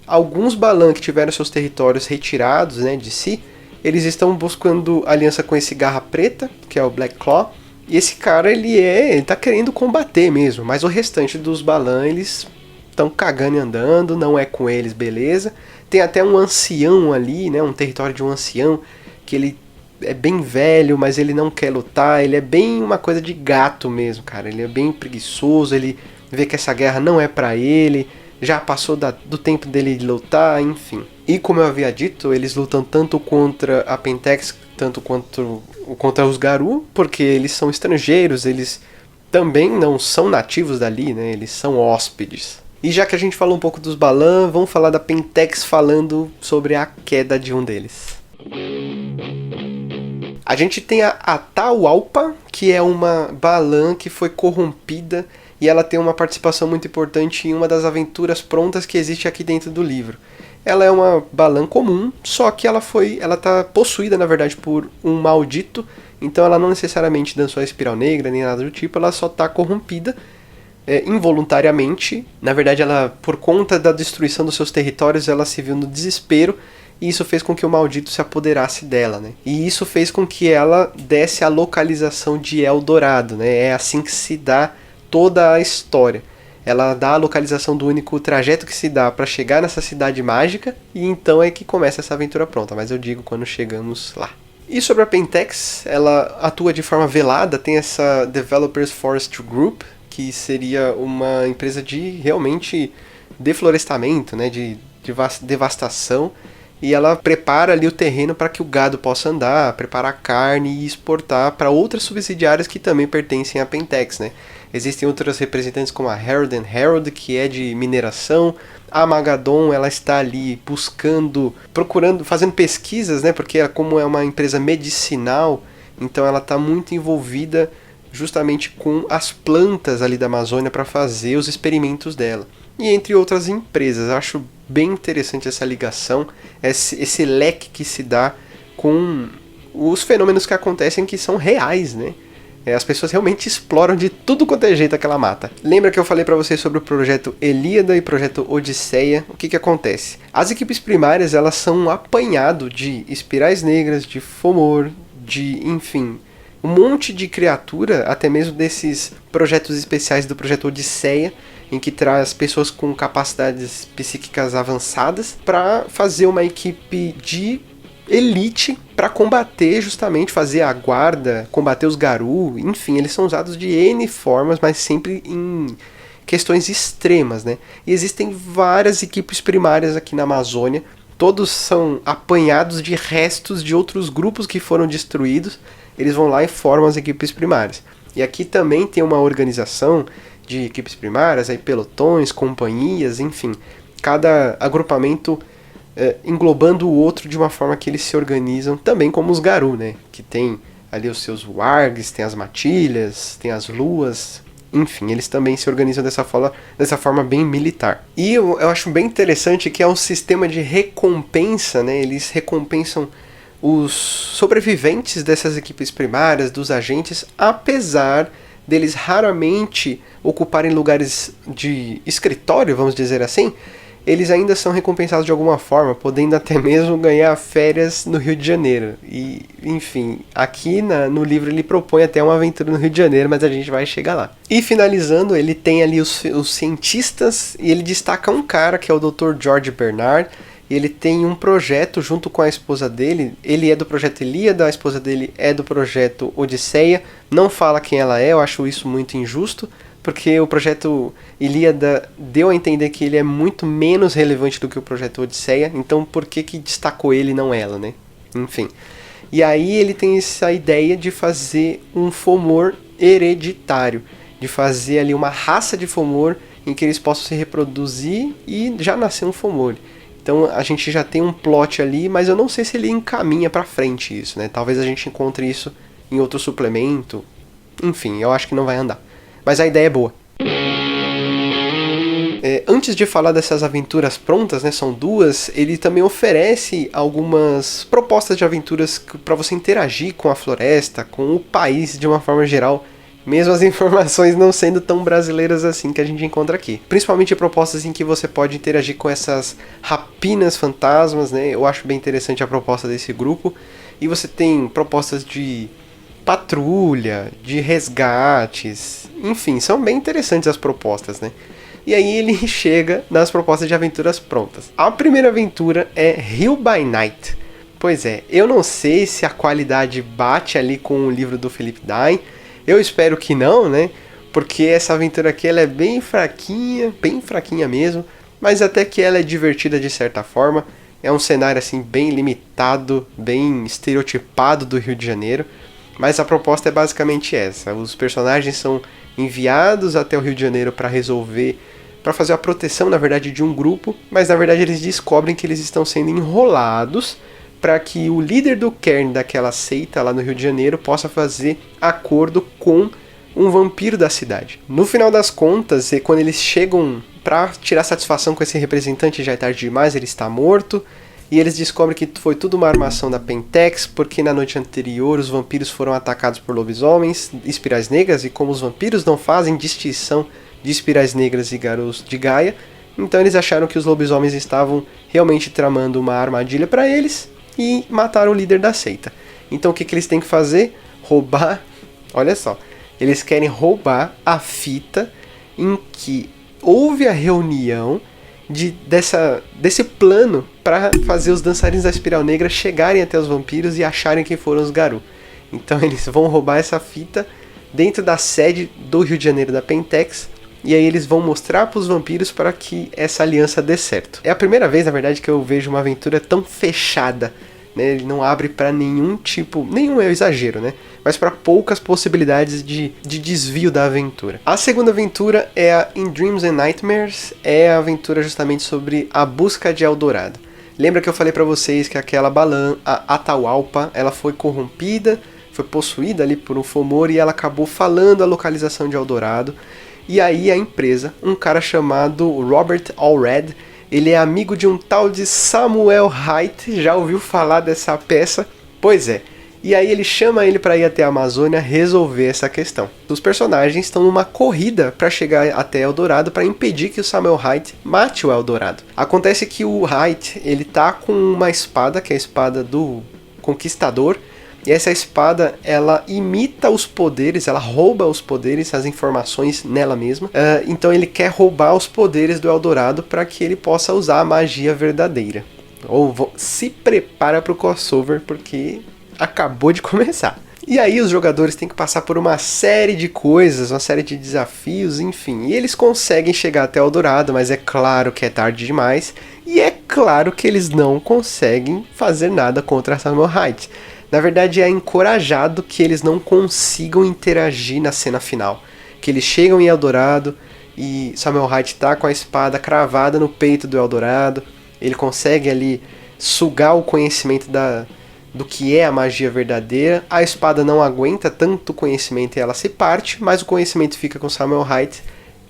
alguns Balan que tiveram seus territórios retirados, né, de si, eles estão buscando aliança com esse Garra Preta, que é o Black Claw, e esse cara ele tá querendo combater mesmo, mas o restante dos Balan eles estão cagando e andando, não é com eles, beleza. Tem até um ancião ali, né, um território de um ancião, que ele é bem velho, mas ele não quer lutar, ele é bem uma coisa de gato mesmo, cara. Ele é bem preguiçoso, ele vê que essa guerra não é pra ele, já passou do tempo dele de lutar, enfim. E como eu havia dito, eles lutam tanto contra a Pentex, tanto quanto contra os Garou, porque eles são estrangeiros, eles também não são nativos dali, né? Eles são hóspedes. E já que a gente falou um pouco dos Balan, vamos falar da Pentex falando sobre a queda de um deles. A gente tem a Atahualpa, que é uma Balan que foi corrompida e ela tem uma participação muito importante em uma das aventuras prontas que existe aqui dentro do livro. Ela é uma Balan comum, só que ela tá possuída, na verdade, por um maldito, então ela não necessariamente dançou a espiral negra nem nada do tipo, ela só tá corrompida involuntariamente. Na verdade, ela, por conta da destruição dos seus territórios, ela se viu no desespero, e isso fez com que o maldito se apoderasse dela, né? E isso fez com que ela desse a localização de Eldorado, né? É assim que se dá toda a história. Ela dá a localização do único trajeto que se dá para chegar nessa cidade mágica, e então é que começa essa aventura pronta, mas eu digo quando chegamos lá. E sobre a Pentex, ela atua de forma velada, tem essa Developers Forestry Group, que seria uma empresa de realmente deflorestamento, né, de devastação, e ela prepara ali o terreno para que o gado possa andar, prepara a carne e exportar para outras subsidiárias que também pertencem à Pentex, né? Existem outras representantes como a Herald & Herald, que é de mineração. A Magadon, ela está ali procurando, fazendo pesquisas, né? Porque como é uma empresa medicinal, então ela está muito envolvida justamente com as plantas ali da Amazônia para fazer os experimentos dela. E entre outras empresas. Eu acho bem interessante essa ligação, esse leque que se dá com os fenômenos que acontecem que são reais, né? As pessoas realmente exploram de tudo quanto é jeito aquela mata. Lembra que eu falei para vocês sobre o projeto Ilíada e projeto Odisseia? O que acontece? As equipes primárias, elas são um apanhado de espirais negras, de Fomor, enfim, um monte de criatura, até mesmo desses projetos especiais do projeto Odisseia, em que traz pessoas com capacidades psíquicas avançadas para fazer uma equipe de elite para combater, justamente fazer a guarda, combater os Garou, enfim, eles são usados de N formas, mas sempre em questões extremas, né? E existem várias equipes primárias aqui na Amazônia, todos são apanhados de restos de outros grupos que foram destruídos, eles vão lá e formam as equipes primárias. E aqui também tem uma organização de equipes primárias, aí pelotões, companhias, enfim, cada agrupamento englobando o outro de uma forma que eles se organizam, também como os Garou, né? Que tem ali os seus wargs, tem as matilhas, tem as luas, enfim, eles também se organizam dessa forma bem militar. E eu acho bem interessante que é um sistema de recompensa, né? Eles recompensam os sobreviventes dessas equipes primárias, dos agentes, apesar deles raramente ocuparem lugares de escritório, vamos dizer assim, eles ainda são recompensados de alguma forma, podendo até mesmo ganhar férias no Rio de Janeiro. E, enfim, aqui no livro ele propõe até uma aventura no Rio de Janeiro, mas a gente vai chegar lá. E finalizando, ele tem ali os cientistas, e ele destaca um cara que é o Dr. George Bernard, e ele tem um projeto junto com a esposa dele, ele é do projeto Ilíada, a esposa dele é do projeto Odisseia, não fala quem ela é, eu acho isso muito injusto, porque o projeto Ilíada deu a entender que ele é muito menos relevante do que o projeto Odisseia, então por que destacou ele e não ela, né? Enfim. E aí ele tem essa ideia de fazer um Fomor hereditário, de fazer ali uma raça de Fomor em que eles possam se reproduzir e já nascer um Fomor. Então a gente já tem um plot ali, mas eu não sei se ele encaminha pra frente isso, né? Talvez a gente encontre isso em outro suplemento. Enfim, eu acho que não vai andar. Mas a ideia é boa. Antes de falar dessas aventuras prontas, né, são duas, ele também oferece algumas propostas de aventuras para você interagir com a floresta, com o país de uma forma geral, mesmo as informações não sendo tão brasileiras assim que a gente encontra aqui. Principalmente propostas em que você pode interagir com essas rapinas fantasmas, né? Eu acho bem interessante a proposta desse grupo. E você tem propostas de patrulha, de resgates, enfim, são bem interessantes as propostas, né? E aí ele chega nas propostas de aventuras prontas. A primeira aventura é Hill by Night. Pois é, eu não sei se a qualidade bate ali com o livro do Philip Dine. Eu espero que não, né? Porque essa aventura aqui ela é bem fraquinha mesmo. Mas até que ela é divertida de certa forma. É um cenário assim bem limitado, bem estereotipado do Rio de Janeiro. Mas a proposta é basicamente essa. Os personagens são enviados até o Rio de Janeiro para fazer a proteção, na verdade, de um grupo, mas na verdade eles descobrem que eles estão sendo enrolados para que o líder do Cairn daquela seita lá no Rio de Janeiro possa fazer acordo com um vampiro da cidade. No final das contas, quando eles chegam para tirar satisfação com esse representante, já é tarde demais, ele está morto, e eles descobrem que foi tudo uma armação da Pentex, porque na noite anterior os vampiros foram atacados por lobisomens, espirais negras, e como os vampiros não fazem distinção de espirais negras e garus de Gaia, então eles acharam que os lobisomens estavam realmente tramando uma armadilha para eles e mataram o líder da seita. Então o que eles têm que fazer? Roubar, olha só, eles querem roubar a fita em que houve a reunião desse plano para fazer os dançarinos da Espiral Negra chegarem até os vampiros e acharem quem foram os Garou. Então eles vão roubar essa fita dentro da sede do Rio de Janeiro da Pentex, e aí eles vão mostrar para os vampiros para que essa aliança dê certo. É a primeira vez, na verdade, que eu vejo uma aventura tão fechada, né? Ele não abre para nenhum é um exagero, né? Mas para poucas possibilidades de desvio da aventura. A segunda aventura é a In Dreams and Nightmares, é a aventura justamente sobre a busca de Eldorado. Lembra que eu falei para vocês que aquela Balan, a Atahualpa, ela foi corrompida, foi possuída ali por um Fomor e ela acabou falando a localização de Eldorado. E aí a empresa, um cara chamado Robert Allred, ele é amigo de um tal de Samuel Haight, já ouviu falar dessa peça? Pois é. E aí ele chama ele para ir até a Amazônia resolver essa questão. Os personagens estão numa corrida para chegar até Eldorado para impedir que o Samuel Haight mate o Eldorado. Acontece que o Haight, ele tá com uma espada, que é a espada do Conquistador, e essa espada, ela imita os poderes, ela rouba os poderes, as informações nela mesma. Então ele quer roubar os poderes do Eldorado para que ele possa usar a magia verdadeira. Se prepara para o crossover, porque acabou de começar. E aí os jogadores têm que passar por uma série de coisas, uma série de desafios, enfim. E eles conseguem chegar até Eldorado, mas é claro que é tarde demais. E é claro que eles não conseguem fazer nada contra Samuel Haight. Na verdade, é encorajado que eles não consigam interagir na cena final. Que eles chegam em Eldorado e Samuel Haight está com a espada cravada no peito do Eldorado. Ele consegue ali sugar o conhecimento do que é a magia verdadeira. A espada não aguenta tanto conhecimento e ela se parte, mas o conhecimento fica com Samuel Haight.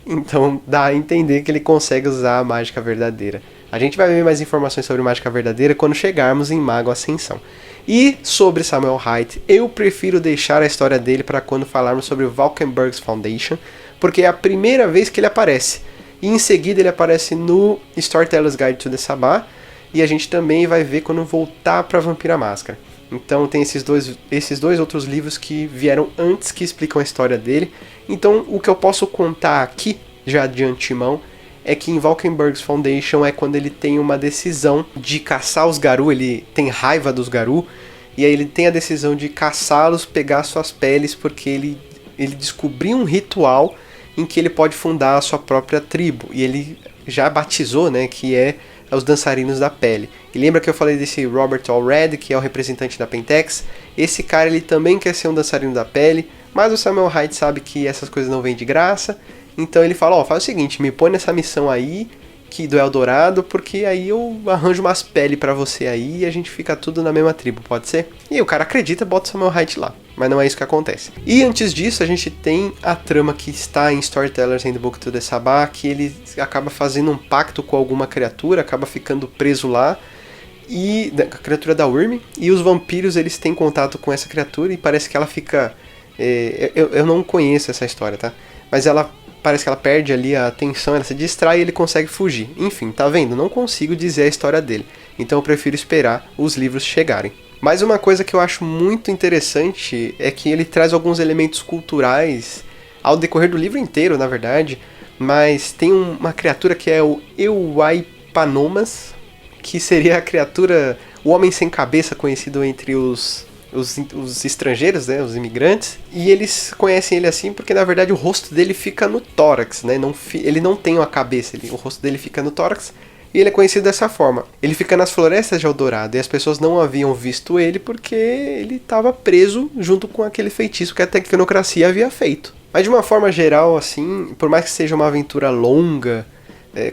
Então dá a entender que ele consegue usar a mágica verdadeira. A gente vai ver mais informações sobre mágica verdadeira quando chegarmos em Mago Ascensão. E sobre Samuel Haight, eu prefiro deixar a história dele para quando falarmos sobre o Valkenburg's Foundation, porque é a primeira vez que ele aparece. E em seguida ele aparece no Storyteller's Guide to the Sabá, e a gente também vai ver quando voltar para Vampira Máscara. Então tem esses dois outros livros que vieram antes, que explicam a história dele. Então o que eu posso contar aqui, já de antemão, é que em Valkenburg's Foundation é quando ele tem uma decisão de caçar os Garou, ele tem raiva dos Garou, e aí ele tem a decisão de caçá-los, pegar suas peles, porque ele descobriu um ritual em que ele pode fundar a sua própria tribo, e ele já batizou, né, que é os dançarinos da pele. E lembra que eu falei desse Robert Allred, que é o representante da Pentex? Esse cara, ele também quer ser um dançarino da pele, mas o Samuel Haight sabe que essas coisas não vêm de graça. Então ele fala, faz o seguinte, me põe nessa missão aí, que do Eldorado, porque aí eu arranjo umas peles pra você aí e a gente fica tudo na mesma tribo, pode ser? E o cara acredita, bota o Samuel Haight lá, mas não é isso que acontece. E antes disso, a gente tem a trama que está em Storyteller's Handbook to the Sabá, que ele acaba fazendo um pacto com alguma criatura, acaba ficando preso lá, e a criatura da Wyrm, e os vampiros, eles têm contato com essa criatura e parece que ela fica... Eu não conheço essa história, tá? Mas parece que ela perde ali a atenção, ela se distrai e ele consegue fugir. Enfim, tá vendo? Não consigo dizer a história dele. Então eu prefiro esperar os livros chegarem. Mas uma coisa que eu acho muito interessante é que ele traz alguns elementos culturais ao decorrer do livro inteiro, na verdade, mas tem uma criatura que é o Euaipanomas, que seria a criatura, o homem sem cabeça conhecido entre os estrangeiros, né, os imigrantes, e eles conhecem ele assim porque na verdade o rosto dele fica no tórax, né, ele não tem uma cabeça, o rosto dele fica no tórax, e ele é conhecido dessa forma. Ele fica nas florestas de Eldorado e as pessoas não haviam visto ele porque ele estava preso junto com aquele feitiço que a tecnocracia havia feito. Mas de uma forma geral, assim, por mais que seja uma aventura longa,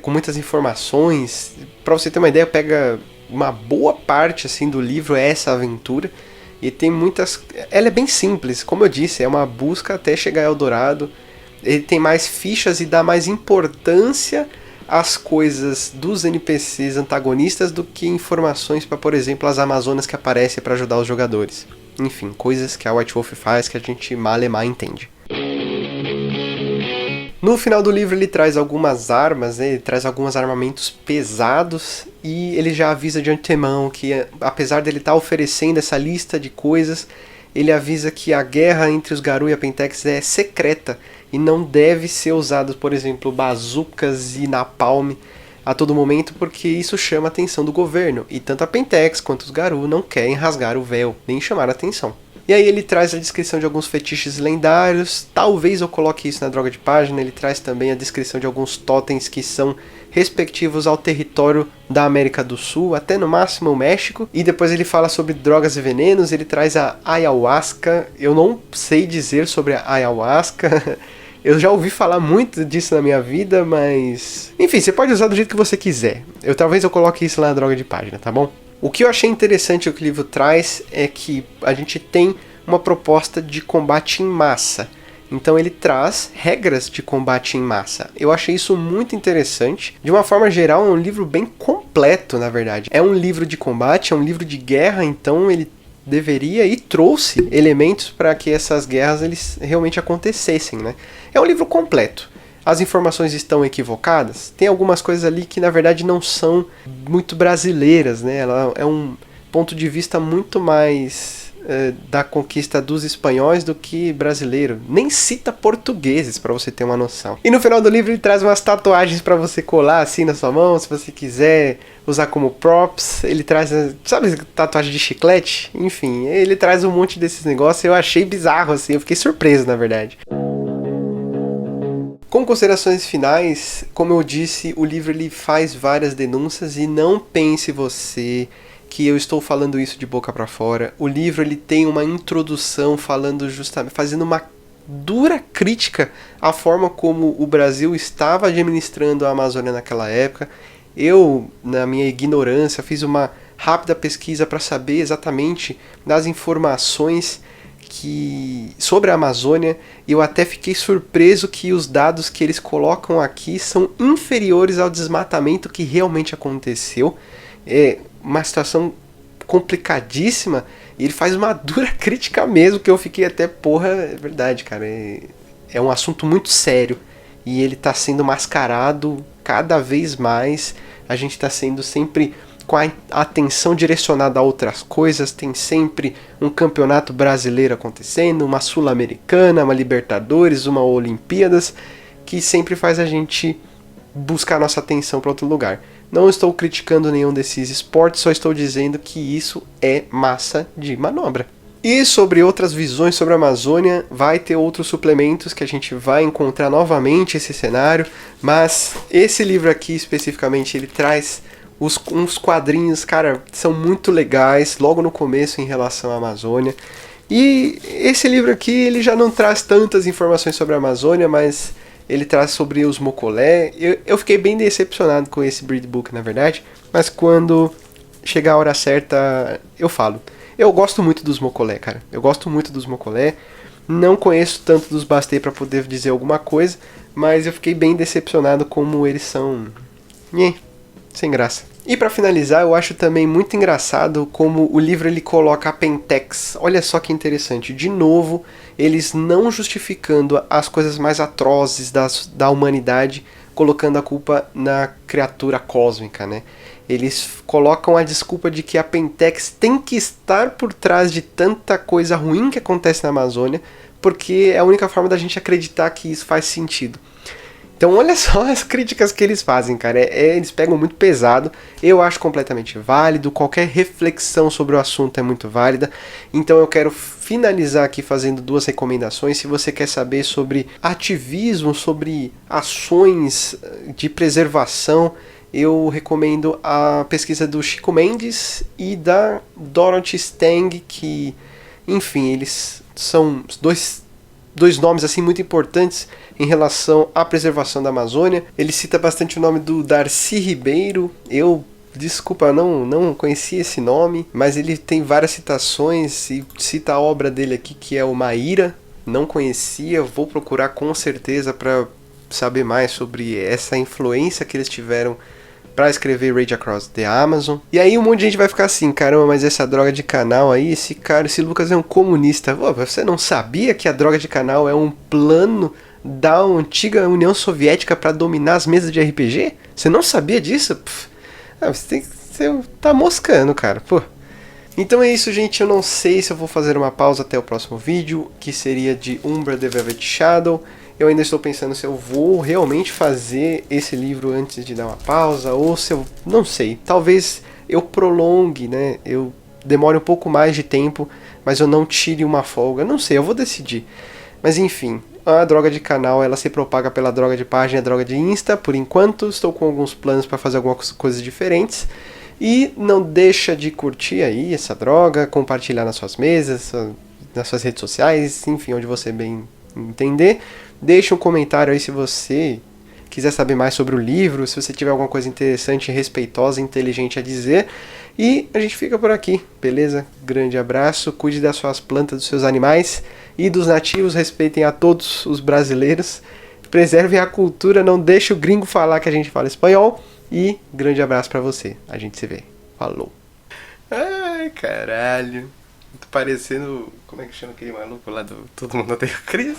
com muitas informações, para você ter uma ideia, pega uma boa parte assim do livro é essa aventura. E tem muitas... Ela é bem simples, como eu disse, é uma busca até chegar a Eldorado. Ele tem mais fichas e dá mais importância às coisas dos NPCs antagonistas do que informações para, por exemplo, as Amazonas que aparecem para ajudar os jogadores. Enfim, coisas que a White Wolf faz que a gente mal e mal entende. No final do livro ele traz algumas armas, né? Ele traz alguns armamentos pesados e ele já avisa de antemão que, apesar dele estar oferecendo essa lista de coisas, ele avisa que a guerra entre os Garou e a Pentex é secreta e não deve ser usado, por exemplo, bazucas e napalm a todo momento, porque isso chama a atenção do governo, e tanto a Pentex quanto os Garou não querem rasgar o véu, nem chamar a atenção. E aí ele traz a descrição de alguns fetiches lendários, talvez eu coloque isso na droga de página, ele traz também a descrição de alguns totens que são respectivos ao território da América do Sul, até no máximo o México, e depois ele fala sobre drogas e venenos, ele traz a ayahuasca, eu não sei dizer sobre a ayahuasca, eu já ouvi falar muito disso na minha vida, mas... Enfim, você pode usar do jeito que você quiser, talvez eu coloque isso lá na droga de página, tá bom? O que eu achei interessante que o livro traz é que a gente tem uma proposta de combate em massa. Então ele traz regras de combate em massa. Eu achei isso muito interessante. De uma forma geral, é um livro bem completo, na verdade. É um livro de combate, é um livro de guerra, então ele deveria e trouxe elementos para que essas guerras eles realmente acontecessem, né? É um livro completo. As informações estão equivocadas? Tem algumas coisas ali que na verdade não são muito brasileiras, né? Ela é um ponto de vista muito mais da conquista dos espanhóis do que brasileiro. Nem cita portugueses, para você ter uma noção. E no final do livro ele traz umas tatuagens para você colar assim na sua mão, se você quiser usar como props. Ele traz, sabe, tatuagem de chiclete? Enfim, ele traz um monte desses negócios. Eu achei bizarro assim, eu fiquei surpreso na verdade. Com considerações finais, como eu disse, o livro ele faz várias denúncias e não pense você que eu estou falando isso de boca para fora. O livro ele tem uma introdução falando justamente, fazendo uma dura crítica à forma como o Brasil estava administrando a Amazônia naquela época. Eu, na minha ignorância, fiz uma rápida pesquisa para saber exatamente das informações sobre a Amazônia, e eu até fiquei surpreso que os dados que eles colocam aqui são inferiores ao desmatamento que realmente aconteceu. É uma situação complicadíssima, e ele faz uma dura crítica mesmo, que eu fiquei até, porra, é verdade, cara, é um assunto muito sério, e ele está sendo mascarado cada vez mais, a gente está sendo sempre com a atenção direcionada a outras coisas, tem sempre um campeonato brasileiro acontecendo, uma Sul-Americana, uma Libertadores, uma Olimpíadas, que sempre faz a gente buscar nossa atenção para outro lugar. Não estou criticando nenhum desses esportes, só estou dizendo que isso é massa de manobra. E sobre outras visões sobre a Amazônia, vai ter outros suplementos que a gente vai encontrar novamente esse cenário, mas esse livro aqui especificamente, ele traz uns quadrinhos, cara, são muito legais, logo no começo em relação à Amazônia. E esse livro aqui, ele já não traz tantas informações sobre a Amazônia, mas ele traz sobre os mocolé. Eu fiquei bem decepcionado com esse Breed Book, na verdade, mas quando chegar a hora certa, eu falo. Eu gosto muito dos mocolé, cara. Eu gosto muito dos mocolé. Não conheço tanto dos Bastei para poder dizer alguma coisa, mas eu fiquei bem decepcionado como eles são... sem graça. E para finalizar, eu acho também muito engraçado como o livro ele coloca a Pentex. Olha só que interessante. De novo, eles não justificando as coisas mais atrozes da humanidade, colocando a culpa na criatura cósmica, né? Eles colocam a desculpa de que a Pentex tem que estar por trás de tanta coisa ruim que acontece na Amazônia, porque é a única forma da gente acreditar que isso faz sentido. Então olha só as críticas que eles fazem, cara. Eles pegam muito pesado. Eu acho completamente válido. Qualquer reflexão sobre o assunto é muito válida. Então eu quero finalizar aqui fazendo 2 recomendações. Se você quer saber sobre ativismo, sobre ações de preservação, eu recomendo a pesquisa do Chico Mendes e da Dorothy Stang, que, enfim, eles são dois nomes assim muito importantes em relação à preservação da Amazônia. Ele cita bastante o nome do Darcy Ribeiro. Desculpa, não conhecia esse nome, mas ele tem várias citações e cita a obra dele aqui, que é o Maíra. Não conhecia, vou procurar com certeza para saber mais sobre essa influência que eles tiveram para escrever Rage Across the Amazon. E aí um monte de gente vai ficar assim, caramba, mas essa droga de canal aí, esse Lucas é um comunista. Pô, você não sabia que a droga de canal é um plano da antiga União Soviética para dominar as mesas de RPG? Você não sabia disso? Você tá moscando, cara. Pô. Então é isso, gente. Eu não sei se eu vou fazer uma pausa até o próximo vídeo, que seria de Umbra the Velvet Shadow. Eu ainda estou pensando se eu vou realmente fazer esse livro antes de dar uma pausa, ou se eu... não sei. Talvez eu prolongue, né? Eu demore um pouco mais de tempo, mas eu não tire uma folga. Não sei, eu vou decidir. Mas enfim, a droga de canal, ela se propaga pela droga de página e a droga de Insta. Por enquanto, estou com alguns planos para fazer algumas coisas diferentes. E não deixa de curtir aí essa droga, compartilhar nas suas mesas, nas suas redes sociais, enfim, onde você bem entender. Deixa um comentário aí se você quiser saber mais sobre o livro, se você tiver alguma coisa interessante, respeitosa, inteligente a dizer. E a gente fica por aqui, beleza? Grande abraço, cuide das suas plantas, dos seus animais e dos nativos, respeitem a todos os brasileiros, preservem a cultura, não deixe o gringo falar que a gente fala espanhol. E grande abraço pra você, a gente se vê. Falou. Ai, caralho. Tô parecendo... como é que chama aquele maluco lá do Todo Mundo Odeia o Chris?